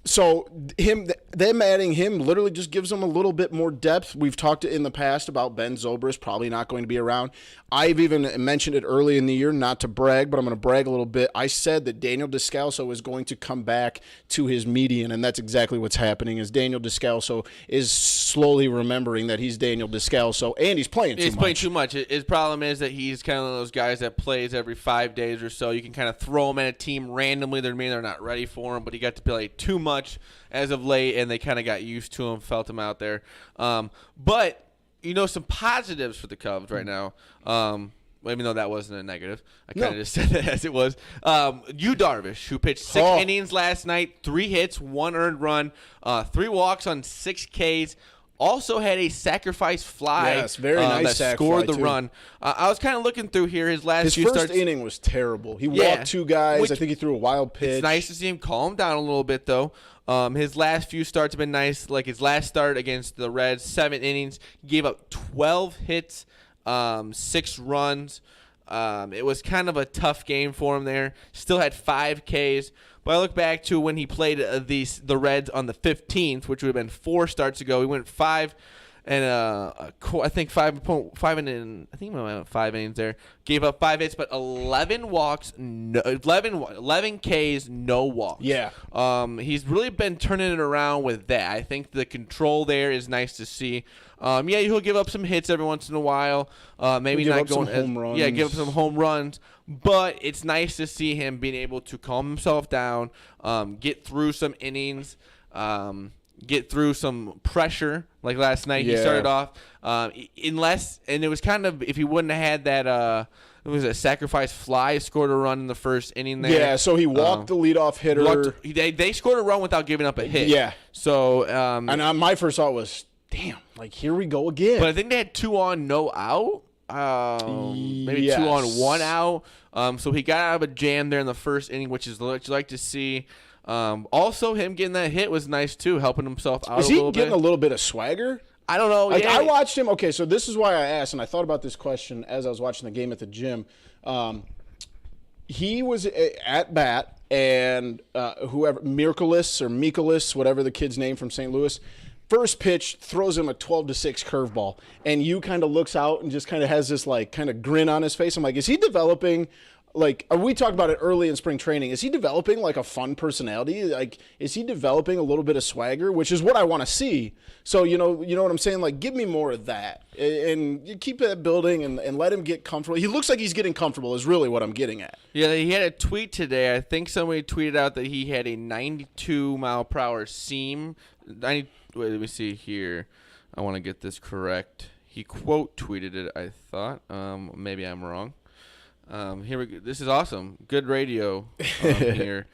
Speaker 1: So them adding him literally just gives them a little bit more depth. We've talked in the past about Ben Zobrist probably not going to be around. I've even mentioned it early in the year, not to brag, but I'm going to brag a little bit. I said that Daniel Descalso is going to come back to his median, and that's exactly what's happening. Is Daniel Descalso is slowly remembering that he's Daniel Descalso, and he's playing too much.
Speaker 2: He's playing too much. His problem is that he's kind of one of those guys that plays every 5 days or so. You can kind of throw him at a team randomly. They're not ready for him, but he got to play too much as of late, and they kind of got used to him, felt him out there. But some positives for the Cubs right now. Even though that wasn't a negative, I kind of just said it as it was. Darvish, who pitched 6 innings last night, 3 hits, 1 earned run, 3 walks on 6 Ks. Also had a sacrifice fly.
Speaker 1: Yes, very nice
Speaker 2: that scored the run. I was kind of looking through here. His
Speaker 1: first inning was terrible. He walked 2 guys. I think he threw a wild pitch.
Speaker 2: It's nice to see him calm down a little bit, though. His last few starts have been nice. Like his last start against the Reds, 7 innings. He gave up 12 hits, 6 runs. It was kind of a tough game for him there. Still had 5 Ks. But I look back to when he played the Reds on the 15th, which would have been 4 starts ago. He went 5 and I think 5 innings there. Gave up 5 hits, but 11 walks, 11 Ks, no walks.
Speaker 1: Yeah.
Speaker 2: He's really been turning it around with that. I think the control there is nice to see. Yeah, he'll give up some hits every once in a while. Maybe not going
Speaker 1: home runs.
Speaker 2: Yeah, give up some home runs. But it's nice to see him being able to calm himself down, get through some innings, get through some pressure. Like last night, he started off and it was kind of, if he wouldn't have had that. It was a sacrifice fly, scored a run in the first inning there.
Speaker 1: Yeah, so he walked the leadoff hitter.
Speaker 2: They scored a run without giving up a hit.
Speaker 1: Yeah.
Speaker 2: So
Speaker 1: and my first thought was, damn, like here we go again.
Speaker 2: But I think they had 2 on, no out. Maybe 2 on, 1 out. So he got out of a jam there in the first inning, which is what you like to see. Also, him getting that hit was nice too, helping himself out a little bit.
Speaker 1: Is he getting a little bit of swagger?
Speaker 2: I don't know.
Speaker 1: Like, I watched him. Okay, so this is why I asked, and I thought about this question as I was watching the game at the gym. He was at bat, and whoever, Mikolas, whatever the kid's name from St. Louis, first pitch throws him a 12-6 curveball, and you kind of looks out and just kind of has this like kind of grin on his face. I'm like, is he developing? Like, we talked about it early in spring training. Is he developing like a fun personality? Like, is he developing a little bit of swagger, which is what I want to see? So, you know what I'm saying? Like, give me more of that, and you keep that building and let him get comfortable. He looks like he's getting comfortable is really what I'm getting at.
Speaker 2: Yeah, he had a tweet today. I think somebody tweeted out that he had a 92-mile-per-hour seam. Wait, let me see here. I want to get this correct. He quote tweeted it, I thought. Maybe I'm wrong. Here we go. This is awesome. Good radio here.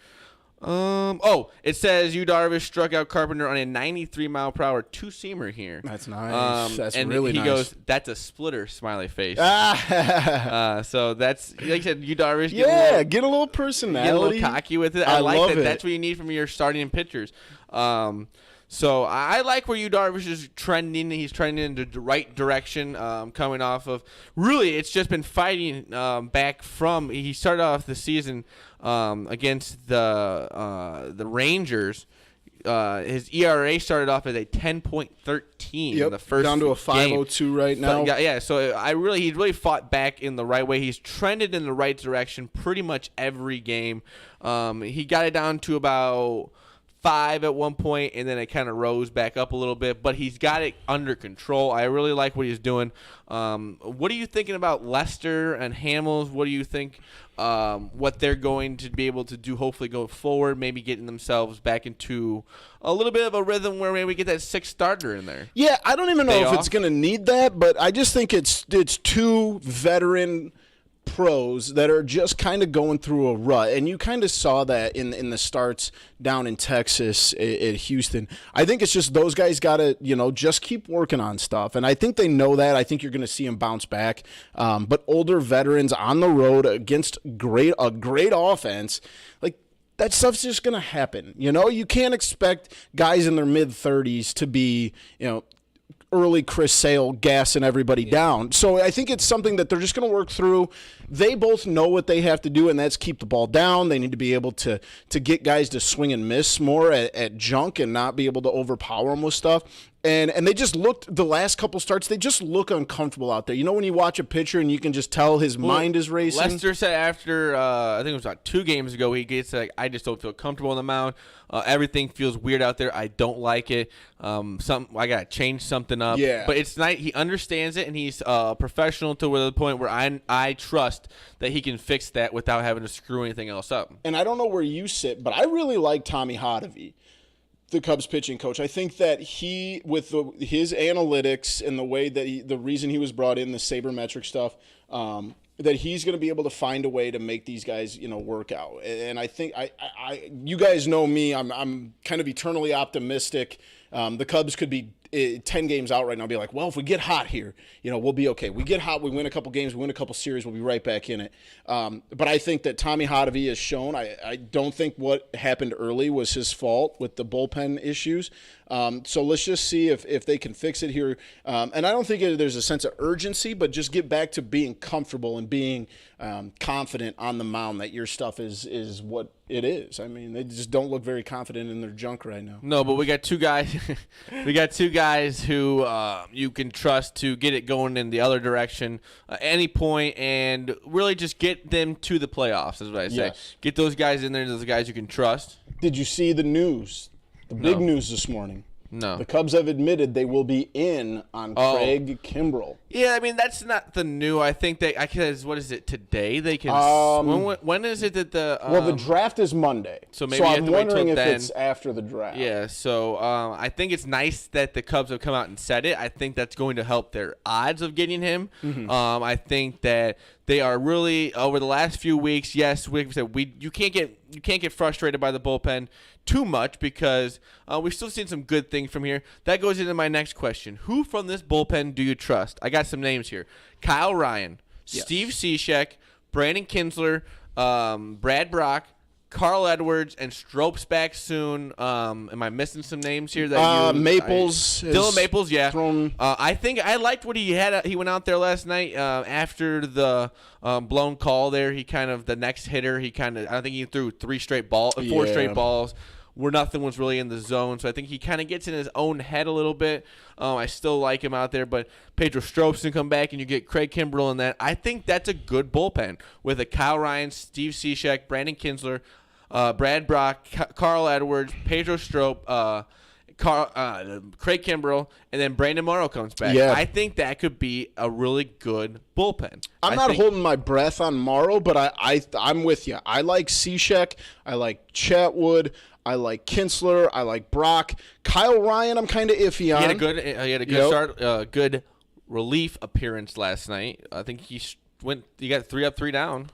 Speaker 2: It says Darvish struck out Carpenter on a 93-mile-per-hour two-seamer here.
Speaker 1: That's nice. That's
Speaker 2: and
Speaker 1: really nice.
Speaker 2: He goes, "That's a splitter." Smiley face. So that's, like I said, Darvish.
Speaker 1: Get a little personality.
Speaker 2: Get a little cocky with it. I like
Speaker 1: love
Speaker 2: that.
Speaker 1: it.
Speaker 2: That's what you need from your starting pitchers. So I like where Darvish is trending. He's trending in the right direction, coming off of, really, it's just been fighting back from, he started off the season against the Rangers. His ERA started off as a 10.13 in the first
Speaker 1: down to a 5.02
Speaker 2: game.
Speaker 1: right now.
Speaker 2: So he really fought back in the right way. He's trended in the right direction pretty much every game. He got it down to about 5 at one point, and then it kind of rose back up a little bit, but he's got it under control. I really like what he's doing. What are you thinking about Lester and Hamels? What do you think what they're going to be able to do, hopefully go forward, maybe getting themselves back into a little bit of a rhythm where maybe we get that sixth starter in there?
Speaker 1: Yeah, I don't even know if it's going to need that, but I just think it's two veteran pros that are just kind of going through a rut, and you kind of saw that in the starts down in Texas at Houston. I think it's just those guys got to just keep working on stuff, and I think they know that. I think you're going to see them bounce back, but older veterans on the road against a great offense, like, that stuff's just going to happen. You can't expect guys in their mid-30s to be early Chris Sale gassing everybody down. So I think it's something that they're just going to work through. They both know what they have to do, and that's keep the ball down. They need to be able to get guys to swing and miss more at junk and not be able to overpower them with stuff. And they just looked, the last couple starts, they just look uncomfortable out there. When you watch a pitcher and you can just tell his mind is racing?
Speaker 2: Lester said after, I think it was about 2 games ago, he gets like, I just don't feel comfortable on the mound. Everything feels weird out there. I don't like it. I got to change something up.
Speaker 1: Yeah.
Speaker 2: But it's nice. He understands it, and he's professional to the point where I trust that he can fix that without having to screw anything else up.
Speaker 1: And I don't know where you sit, but I really like Tommy Hotovy, the Cubs pitching coach. I think that he, with his analytics and the way that the reason he was brought in, the sabermetric stuff, that he's going to be able to find a way to make these guys, work out. And I think you guys know me. I'm kind of eternally optimistic. The Cubs could be 10 games out right now, be like, well, if we get hot here, we'll be okay. We get hot, we win a couple games, we win a couple series, we'll be right back in it. But I think that Tommy Hotovy has shown, I don't think what happened early was his fault with the bullpen issues. So let's just see if they can fix it here. And I don't think there's a sense of urgency, but just get back to being comfortable and being confident on the mound that your stuff is what it is. I mean, they just don't look very confident in their junk right now.
Speaker 2: No, but we got two guys. We got two guys who you can trust to get it going in the other direction at any point, and really just get them to the playoffs. Is what I say.
Speaker 1: Yes.
Speaker 2: Get those guys in there. Those guys you can trust.
Speaker 1: Did you see the news? The big news this morning.
Speaker 2: No.
Speaker 1: The Cubs have admitted they will be in on Craig Kimbrel.
Speaker 2: Yeah, I mean, that's not the new. I think that what is it, today? They can. When is it that the.
Speaker 1: Well, the draft is Monday.
Speaker 2: So maybe you have
Speaker 1: I'm
Speaker 2: to wait
Speaker 1: wondering
Speaker 2: till
Speaker 1: if
Speaker 2: then.
Speaker 1: it's after the draft.
Speaker 2: Yeah, so I think it's nice that the Cubs have come out and said it. I think that's going to help their odds of getting him.
Speaker 1: Mm-hmm.
Speaker 2: I think that they are really, over the last few weeks, yes, we said you can't get frustrated by the bullpen too much because we've still seen some good things from here. That goes into my next question. Who from this bullpen do you trust? I got some names here. Kyle Ryan,
Speaker 1: Yes.
Speaker 2: Steve Cishek, Brandon Kinsler, Brad Brock, Carl Edwards, and Strope's back soon. Am I missing some names here?
Speaker 1: Maples.
Speaker 2: Dylan Maples, yeah.
Speaker 1: Thrown.
Speaker 2: I think I liked what he had. He went out there last night after the blown call there. The next hitter, I don't think he threw four straight balls where nothing was really in the zone. So I think he kind of gets in his own head a little bit. I still like him out there, but Pedro Strope's going to come back, and you get Craig Kimbrel in that. I think that's a good bullpen with a Kyle Ryan, Steve Cishek, Brandon Kinsler, Brad Brock, Carl Edwards, Pedro Strope, Craig Kimbrel, and then Brandon Morrow comes back.
Speaker 1: Yeah.
Speaker 2: I think that could be a really good bullpen.
Speaker 1: I'm not holding my breath on Morrow, but I'm with you. I like Cishek. I like Chatwood. I like Kinsler. I like Brock. Kyle Ryan, I'm kind of iffy on.
Speaker 2: He had a good start, good relief appearance last night. I think he got 3 up, 3 down.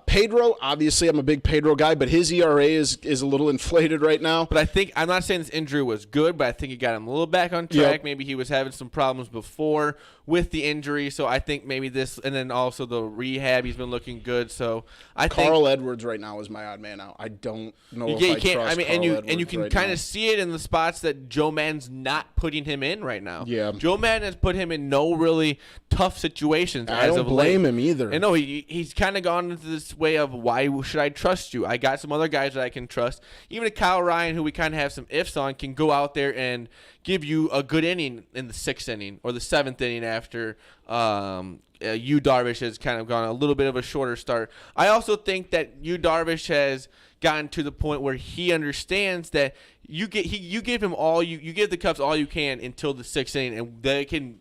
Speaker 1: Pedro, obviously, I'm a big Pedro guy, but his ERA is a little inflated right now.
Speaker 2: But I'm not saying this injury was good, but I think it got him a little back on track.
Speaker 1: Yep.
Speaker 2: Maybe he was having some problems before with the injury, so I think maybe this, and then also the rehab, he's been looking good. So I think
Speaker 1: Carl Edwards right now is my odd man out. I don't know if I trust Carl Edwards
Speaker 2: and you can
Speaker 1: right
Speaker 2: kind
Speaker 1: now.
Speaker 2: of see it in the spots that Joe Madden's not putting him in right now.
Speaker 1: Yeah.
Speaker 2: Joe Madden has put him in no really tough situations.
Speaker 1: I don't blame him either.
Speaker 2: And no, he's kind of gone into this way of, why should I trust you? I got some other guys that I can trust. Even a Kyle Ryan, who we kind of have some ifs on, can go out there and give you a good inning in the 6th inning or the 7th inning after Darvish has kind of gone a little bit of a shorter start. I also think that Darvish has gotten to the point where he understands that you give the Cubs all you can until the 6th inning, and they can.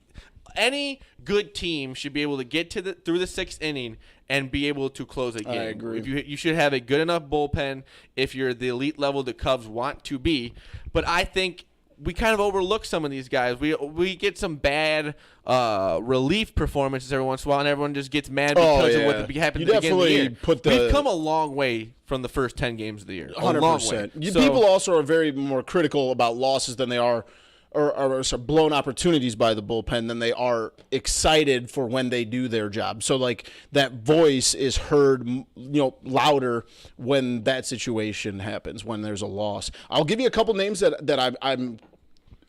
Speaker 2: Any good team should be able to get through the 6th inning and be able to close a game.
Speaker 1: I agree.
Speaker 2: You should have a good enough bullpen if you're the elite level the Cubs want to be. But I think we kind of overlook some of these guys. We get some bad relief performances every once in a while, and everyone just gets mad because of what happened at the beginning of the year. We've come a long way from the first 10 games of the year.
Speaker 1: 100%. People also are very more critical about losses than they are or blown opportunities by the bullpen than they are excited for when they do their job. So like that voice is heard, louder when that situation happens, when there's a loss. I'll give you a couple names that I'm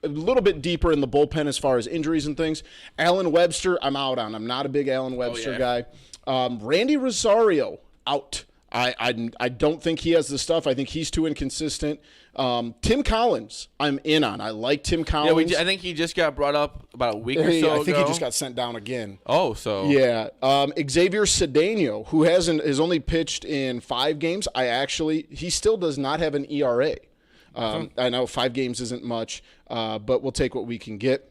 Speaker 1: a little bit deeper in the bullpen as far as injuries and things. Alan Webster, I'm out on. I'm not a big Alan Webster guy. Randy Rosario, out. I don't think he has the stuff. I think he's too inconsistent. Tim Collins, I'm in on. I like Tim Collins.
Speaker 2: Yeah, I think he just got brought up about a week or so ago.
Speaker 1: I think he just got sent down again.
Speaker 2: Oh, so
Speaker 1: yeah. Xavier Cedeno, who has only pitched in 5 games. He still does not have an ERA. I know 5 games isn't much, but we'll take what we can get.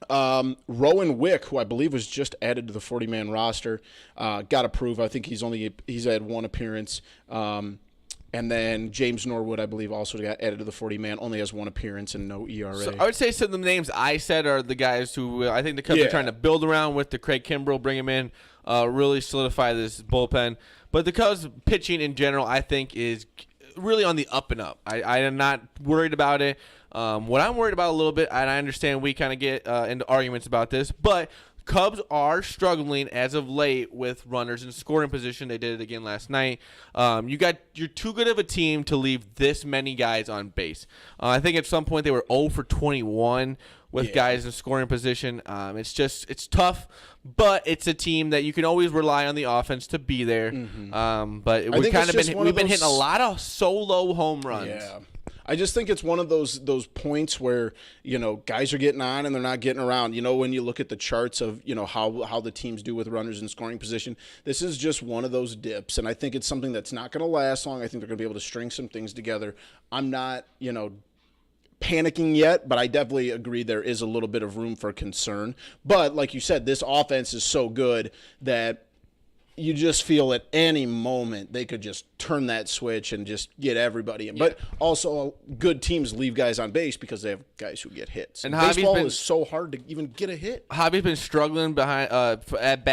Speaker 1: Rowan Wick, who I believe was just added to the 40-man roster, got approved. I think he's had 1 appearance. And then James Norwood, I believe, also got added to the 40-man, only has 1 appearance and no ERA.
Speaker 2: So I would say some of the names I said are the guys who I think the Cubs are trying to build around with the Craig Kimbrel, bring him in, really solidify this bullpen. But the Cubs pitching in general, I think, is really on the up and up. I am not worried about it. What I'm worried about a little bit, and I understand we kind of get into arguments about this, but Cubs are struggling as of late with runners in scoring position. They did it again last night. You're too good of a team to leave this many guys on base. I think at some point they were 0 for 21 with guys in scoring position. It's tough, but it's a team that you can always rely on the offense to be there. But we've been hitting a lot of solo home runs.
Speaker 1: Yeah. I just think it's one of those points where, guys are getting on and they're not getting around. When you look at the charts of, how the teams do with runners in scoring position, this is just one of those dips. And I think it's something that's not going to last long. I think they're going to be able to string some things together. I'm not, panicking yet, but I definitely agree there is a little bit of room for concern. But like you said, this offense is so good that you just feel at any moment they could just turn that switch and just get everybody in. Yeah. But also, good teams leave guys on base because they have guys who get hits. And baseball is so hard to even get a hit.
Speaker 2: Javi's been struggling behind at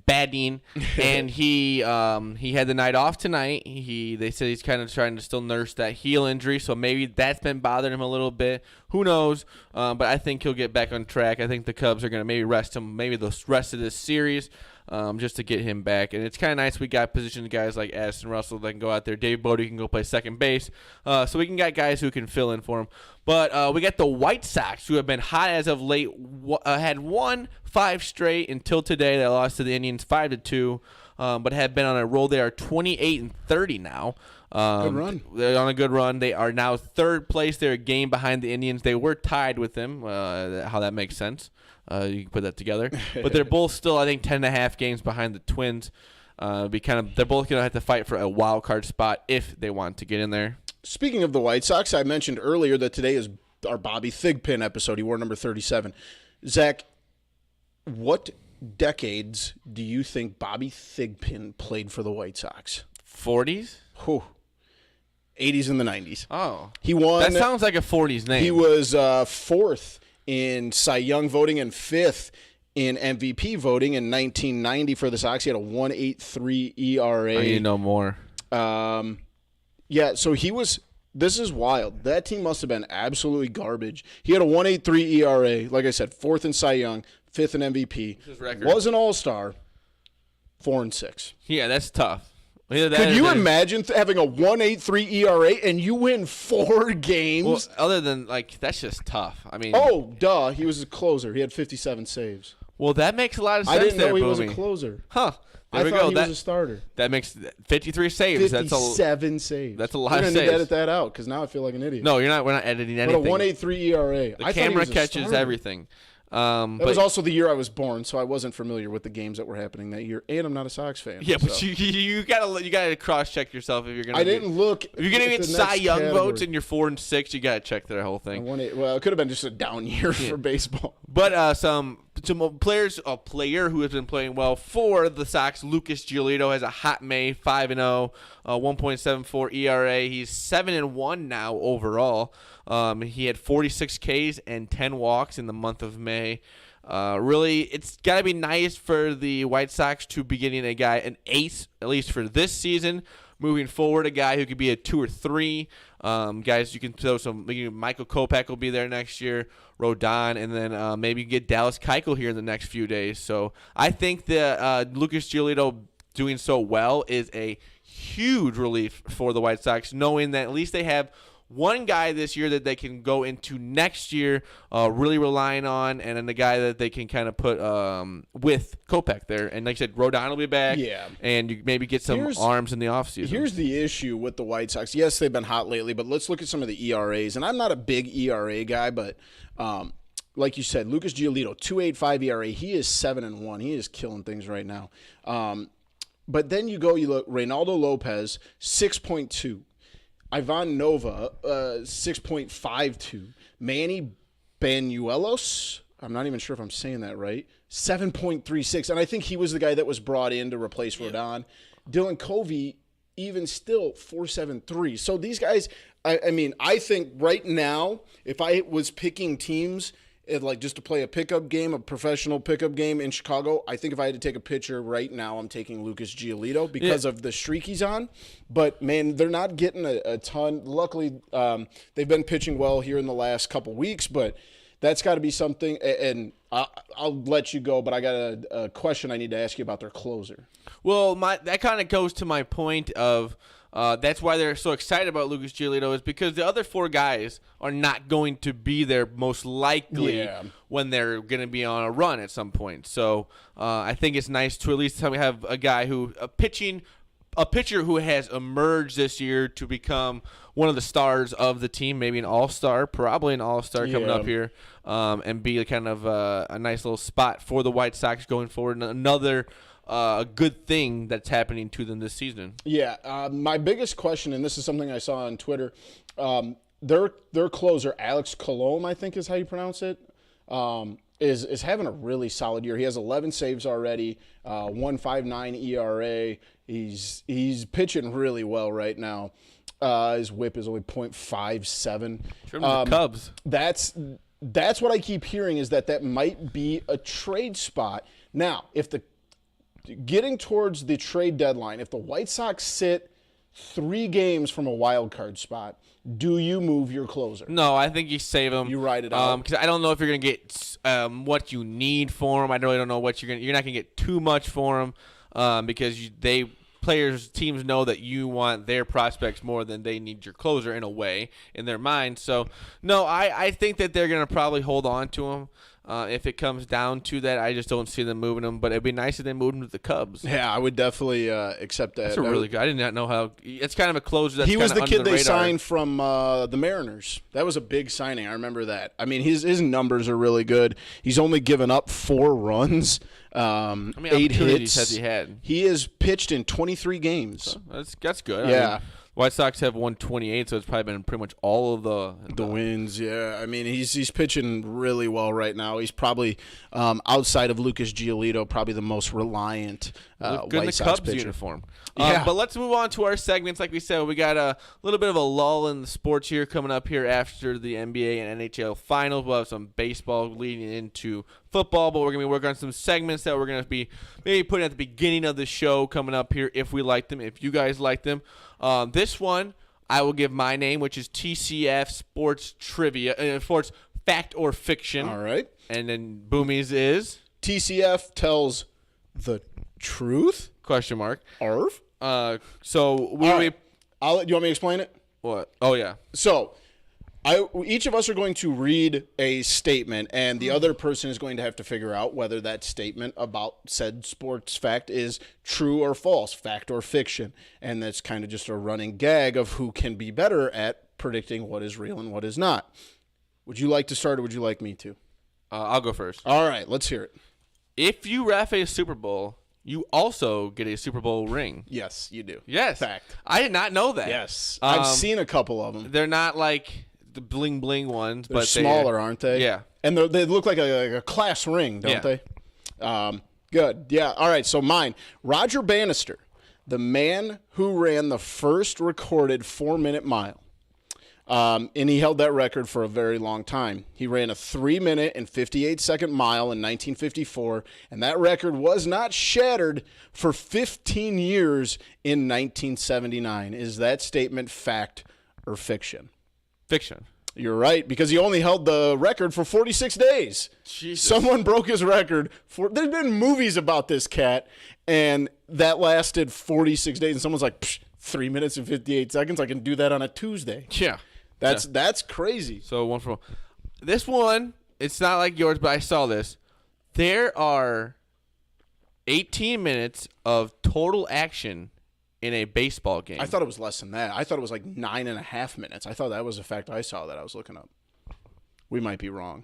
Speaker 2: batting, and he had the night off tonight. They said he's kind of trying to still nurse that heel injury, so maybe that's been bothering him a little bit. Who knows? But I think he'll get back on track. I think the Cubs are going to maybe rest him, maybe the rest of this series. Just to get him back. And it's kind of nice we got positioned guys like Addison Russell that can go out there. Dave Bodie can go play second base. So we can get guys who can fill in for him. But we got the White Sox, who have been hot as of late, had won 5 straight until today. They lost to the Indians 5-2, but have been on a roll. They are 28-30 now.
Speaker 1: Good run.
Speaker 2: They're on a good run. They are now third place. They're a game behind the Indians. They were tied with them. How that makes sense. You can put that together. But they're both still, I think, 10.5 games behind the Twins. They're both going to have to fight for a wild card spot if they want to get in there.
Speaker 1: Speaking of the White Sox, I mentioned earlier that today is our Bobby Thigpen episode. He wore number 37. Zach, what decades do you think Bobby Thigpen played for the White Sox?
Speaker 2: 40s?
Speaker 1: 80s and the 90s.
Speaker 2: Oh.
Speaker 1: He won.
Speaker 2: That sounds like a 40s name.
Speaker 1: He was fourth in Cy Young voting and fifth in MVP voting in 1990 for the Sox. He had a 1.83 ERA.
Speaker 2: I need to know more.
Speaker 1: Yeah, so he was – this is wild. That team must have been absolutely garbage. He had a 1.83 ERA. Like I said, fourth in Cy Young, fifth in MVP.
Speaker 2: His record.
Speaker 1: Was an all-star, 4-6.
Speaker 2: Yeah, that's tough. Yeah,
Speaker 1: Could you imagine having a 1.83 ERA and you win 4 games?
Speaker 2: Well, other than, that's just tough. I mean.
Speaker 1: Oh, duh. He was a closer. He had 57 saves.
Speaker 2: Well, that makes a lot of sense.
Speaker 1: I didn't know he
Speaker 2: Boomy.
Speaker 1: was a closer.
Speaker 2: Huh.
Speaker 1: I thought he was a starter.
Speaker 2: That makes 53 saves.
Speaker 1: 57 saves.
Speaker 2: That's a lot of saves.
Speaker 1: We're going to edit that out because now I feel like an idiot.
Speaker 2: No, you're not. We're not editing anything.
Speaker 1: But a 1.83 ERA.
Speaker 2: The camera catches everything.
Speaker 1: That was also the year I was born, so I wasn't familiar with the games that were happening that year, and I'm not a Sox fan.
Speaker 2: Yeah,
Speaker 1: so.
Speaker 2: but you gotta cross check yourself if you're gonna.
Speaker 1: I didn't look.
Speaker 2: If you're gonna get Cy Young votes and you're 4-6, you gotta check the whole thing.
Speaker 1: Well, it could have been just a down year for baseball.
Speaker 2: But some players, a player who has been playing well for the Sox, Lucas Giolito, has a hot May, 5-0, 1.74 ERA. He's 7-1 now overall. He had 46 Ks and 10 walks in the month of May. Really, it's got to be nice for the White Sox to be getting an ace, at least for this season. Moving forward, a guy who could be a 2 or 3. Guys, you can throw some. Michael Kopech will be there next year, Rodon, and then maybe get Dallas Keuchel here in the next few days. So I think that Lucas Giolito doing so well is a huge relief for the White Sox, knowing that at least they have one guy this year that they can go into next year really relying on, and then the guy that they can kind of put with Kopech there. And like I said, Rodon will be back, and you maybe get some arms in the offseason.
Speaker 1: Here's the issue with the White Sox. Yes, they've been hot lately, but let's look at some of the ERAs. And I'm not a big ERA guy, but like you said, Lucas Giolito, 2.85 ERA. He is 7-1. He is killing things right now. But then you look, Reynaldo Lopez, 6.2. Ivan Nova, 6.52. Manny Banuelos, I'm not even sure if I'm saying that right, 7.36. And I think he was the guy that was brought in to replace Rodon. Dylan Covey, even still, 4.73. So these guys, I think right now, if I was picking teams, just to play a pickup game, a professional pickup game in Chicago, I think if I had to take a pitcher right now, I'm taking Lucas Giolito because of the streak he's on. But, man, they're not getting a ton. Luckily, they've been pitching well here in the last couple weeks, but that's got to be something. And I'll let you go, but I got a question I need to ask you about their closer.
Speaker 2: Well, that kind of goes to my point of That's why they're so excited about Lucas Giolito, is because the other 4 guys are not going to be there most likely when they're going to be on a run at some point. So I think it's nice to at least have a guy a pitcher who has emerged this year to become one of the stars of the team, maybe an all-star, probably an all-star coming up here, and be a kind of a nice little spot for the White Sox going forward. And another good thing that's happening to them this season.
Speaker 1: Yeah, my biggest question, and this is something I saw on Twitter, their closer, Alex Colome, I think is how you pronounce it, is having a really solid year. He has 11 saves already, 1.59 ERA. He's pitching really well right now. His WHIP is only .57.
Speaker 2: The Cubs.
Speaker 1: That's what I keep hearing, is that might be a trade spot. Now, getting towards the trade deadline, if the White Sox sit 3 games from a wild card spot, do you move your closer?
Speaker 2: No, I think you save him.
Speaker 1: You ride it out.
Speaker 2: Because I don't know if you're going to get what you need for him. I really don't know what you're not going to get too much for him because teams know that you want their prospects more than they need your closer in a way in their mind. So, no, I think that they're going to probably hold on to him. If it comes down to that, I just don't see them moving him. But it'd be nice if they moved him to the Cubs.
Speaker 1: Yeah, I would definitely accept that.
Speaker 2: That's really good. I did not know how. It's kind of a closer that's
Speaker 1: he was the kid they
Speaker 2: radar.
Speaker 1: signed from the Mariners. That was a big signing. I remember that. I mean, his numbers are really good. He's only given up 4 runs, 8 hits.
Speaker 2: Has he had?
Speaker 1: He has pitched in 23 games.
Speaker 2: So that's good.
Speaker 1: Yeah.
Speaker 2: I mean, White Sox have won 28, so it's probably been pretty much all of the
Speaker 1: wins. Yeah, I mean he's pitching really well right now. He's probably outside of Lucas Giolito, probably the most reliant White Sox
Speaker 2: Cubs
Speaker 1: pitcher.
Speaker 2: Uniform.
Speaker 1: Yeah.
Speaker 2: But let's move on to our segments. Like we said, we got a little bit of a lull in the sports here coming up here after the NBA and NHL finals. We'll have some baseball leading into football, but we're going to be working on some segments that we're going to be maybe putting at the beginning of the show coming up here if we like them, if you guys like them. This one, I will give my name, which is TCF Sports Trivia, Sports Fact or Fiction.
Speaker 1: All right.
Speaker 2: And then Boomy's is?
Speaker 1: TCF tells the truth?
Speaker 2: Question mark.
Speaker 1: Arf.
Speaker 2: So
Speaker 1: you want me to explain it?
Speaker 2: What? Oh, yeah.
Speaker 1: So each of us are going to read a statement, and the other person is going to have to figure out whether that statement about said sports fact is true or false, fact or fiction. And that's kind of just a running gag of who can be better at predicting what is real and what is not. Would you like to start, or would you like me to?
Speaker 2: I'll go first.
Speaker 1: All right, let's hear it.
Speaker 2: If you ref a Super Bowl, you also get a Super Bowl ring.
Speaker 1: Yes, you do.
Speaker 2: Yes.
Speaker 1: Fact.
Speaker 2: I did not know that.
Speaker 1: Yes. I've seen a couple of them.
Speaker 2: They're not like the bling bling ones,
Speaker 1: They're
Speaker 2: but
Speaker 1: smaller, aren't they?
Speaker 2: Yeah.
Speaker 1: And they look like a class ring, don't they? Good. Yeah. All right. So mine, Roger Bannister, the man who ran the first recorded 4-minute mile. And he held that record for a very long time. He ran a 3-minute and 58-second mile in 1954, and that record was not shattered for 15 years in 1979. Is that statement fact or fiction?
Speaker 2: Fiction.
Speaker 1: You're right, because he only held the record for 46 days.
Speaker 2: Jesus.
Speaker 1: Someone broke his record. There's been movies about this cat, and that lasted 46 days, and someone's like, 3 minutes and 58 seconds, I can do that on a Tuesday.
Speaker 2: Yeah.
Speaker 1: That's crazy.
Speaker 2: So one for this one, it's not like yours, but I saw this. There are 18 minutes of total action in a baseball game.
Speaker 1: I thought it was less than that. I thought it was like 9.5 minutes. I thought that was a fact I saw that I was looking up. We might be wrong.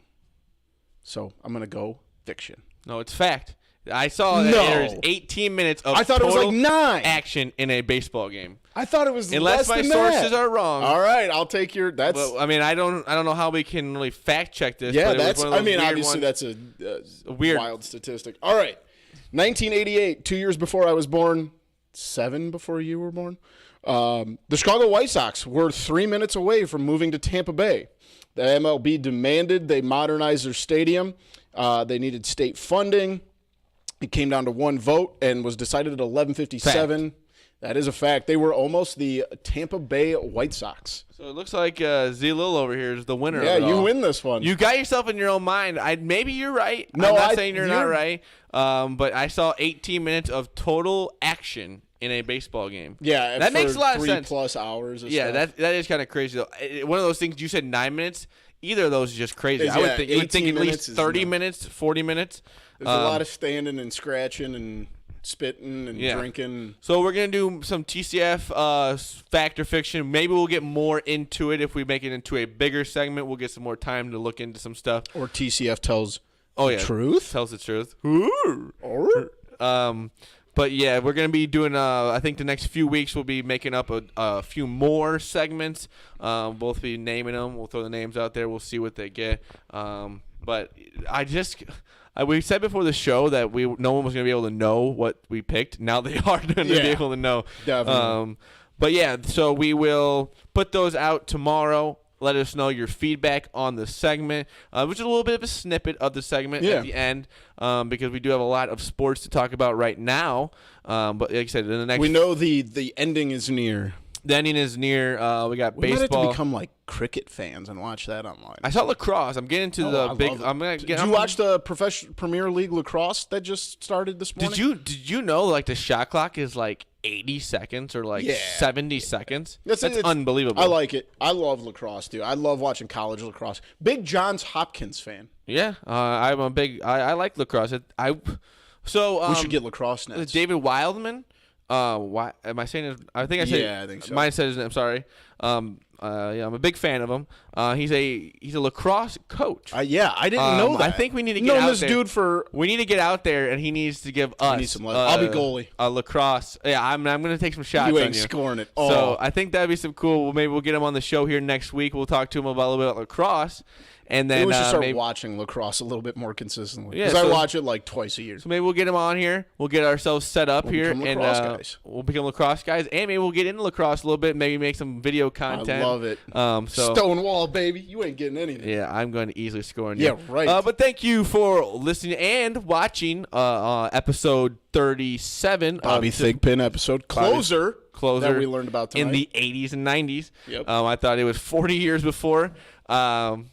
Speaker 1: So I'm going to go fiction.
Speaker 2: No, it's fact. I saw that there's 18 minutes of
Speaker 1: I thought
Speaker 2: total
Speaker 1: it was like 9
Speaker 2: action in a baseball game.
Speaker 1: I thought it was
Speaker 2: Unless
Speaker 1: less
Speaker 2: my
Speaker 1: than
Speaker 2: sources
Speaker 1: that.
Speaker 2: are wrong.
Speaker 1: All right, I'll take your. That's.
Speaker 2: But, I mean, I don't know how we can really fact check this.
Speaker 1: Yeah,
Speaker 2: but
Speaker 1: that's.
Speaker 2: It was one of those weird
Speaker 1: obviously
Speaker 2: ones.
Speaker 1: that's a
Speaker 2: weird
Speaker 1: wild statistic. All right, 1988, 2 years before I was born, 7 before you were born. The Chicago White Sox were 3 minutes away from moving to Tampa Bay. The MLB demanded they modernize their stadium. They needed state funding. It came down to one vote and was decided at 11:57. That is a fact. They were almost the Tampa Bay White Sox.
Speaker 2: So it looks like Z Lil over here is the winner.
Speaker 1: Yeah,
Speaker 2: of it
Speaker 1: you
Speaker 2: all.
Speaker 1: win this one.
Speaker 2: You got yourself in your own mind. Maybe you're right.
Speaker 1: No,
Speaker 2: I'm not saying you're not right. But I saw 18 minutes of total action in a baseball game.
Speaker 1: Yeah,
Speaker 2: that makes a lot of sense.
Speaker 1: 3+ hours. Of
Speaker 2: yeah,
Speaker 1: stuff.
Speaker 2: that is kind of crazy though. One of those things you said 9 minutes. Either of those is just crazy. I would think you would think at least 30 minutes, 40 minutes.
Speaker 1: There's a lot of standing and scratching and spitting and drinking.
Speaker 2: So we're going to do some TCF fact or fiction. Maybe we'll get more into it if we make it into a bigger segment. We'll get some more time to look into some stuff.
Speaker 1: Or TCF tells the truth.
Speaker 2: Tells the truth. But yeah, we're going to be doing, I think the next few weeks we'll be making up a few more segments. Both be naming them. We'll throw the names out there. We'll see what they get. But we said before the show that no one was going to be able to know what we picked. Now they are going to be able to know.
Speaker 1: Definitely.
Speaker 2: But yeah, so we will put those out tomorrow. Let us know your feedback on the segment, which is a little bit of a snippet of the segment at the end, because we do have a lot of sports to talk about right now. But like I said, in the next,
Speaker 1: we know the ending is near.
Speaker 2: The ending is near. We got
Speaker 1: we
Speaker 2: baseball.
Speaker 1: might have to become like cricket fans and watch that online.
Speaker 2: I saw lacrosse. I'm getting to the big.
Speaker 1: Did you watch the Premier League lacrosse that just started this morning?
Speaker 2: Did you know like the shot clock is like 80 seconds or like 70 seconds? That's unbelievable.
Speaker 1: I like it. I love lacrosse, dude. I love watching college lacrosse. Big Johns Hopkins fan.
Speaker 2: Yeah, I'm a big. I like lacrosse. We
Speaker 1: should get lacrosse nets.
Speaker 2: David Wildman. Why am I saying it? I think I said.
Speaker 1: Yeah, I think so.
Speaker 2: Mine said his name. I'm sorry. I'm a big fan of him. He's a lacrosse coach.
Speaker 1: I didn't know that.
Speaker 2: I think we need to get out
Speaker 1: this
Speaker 2: there.
Speaker 1: Dude for.
Speaker 2: We need to get out there, and he needs to give us.
Speaker 1: I'll be goalie.
Speaker 2: Lacrosse. Yeah, I'm going to take some shots.
Speaker 1: You ain't scoring it. Oh.
Speaker 2: So I think that'd be some cool. Maybe we'll get him on the show here next week. We'll talk to him about a little bit about lacrosse. And then
Speaker 1: we should start watching lacrosse a little bit more consistently.
Speaker 2: Yeah,
Speaker 1: because I watch it like twice a year.
Speaker 2: So maybe we'll get him on here. We'll get ourselves set up here, and we'll become lacrosse guys. And maybe we'll get into lacrosse a little bit. Maybe make some video content.
Speaker 1: I love it. Stonewall, baby, you ain't getting anything.
Speaker 2: Yeah, I'm going to easily score on
Speaker 1: you. Yeah, right.
Speaker 2: But thank you for listening and watching episode 37.
Speaker 1: Bobby Thigpen episode closer that we learned about tonight
Speaker 2: in the 80s and 90s.
Speaker 1: Yep.
Speaker 2: I thought it was 40 years before, but.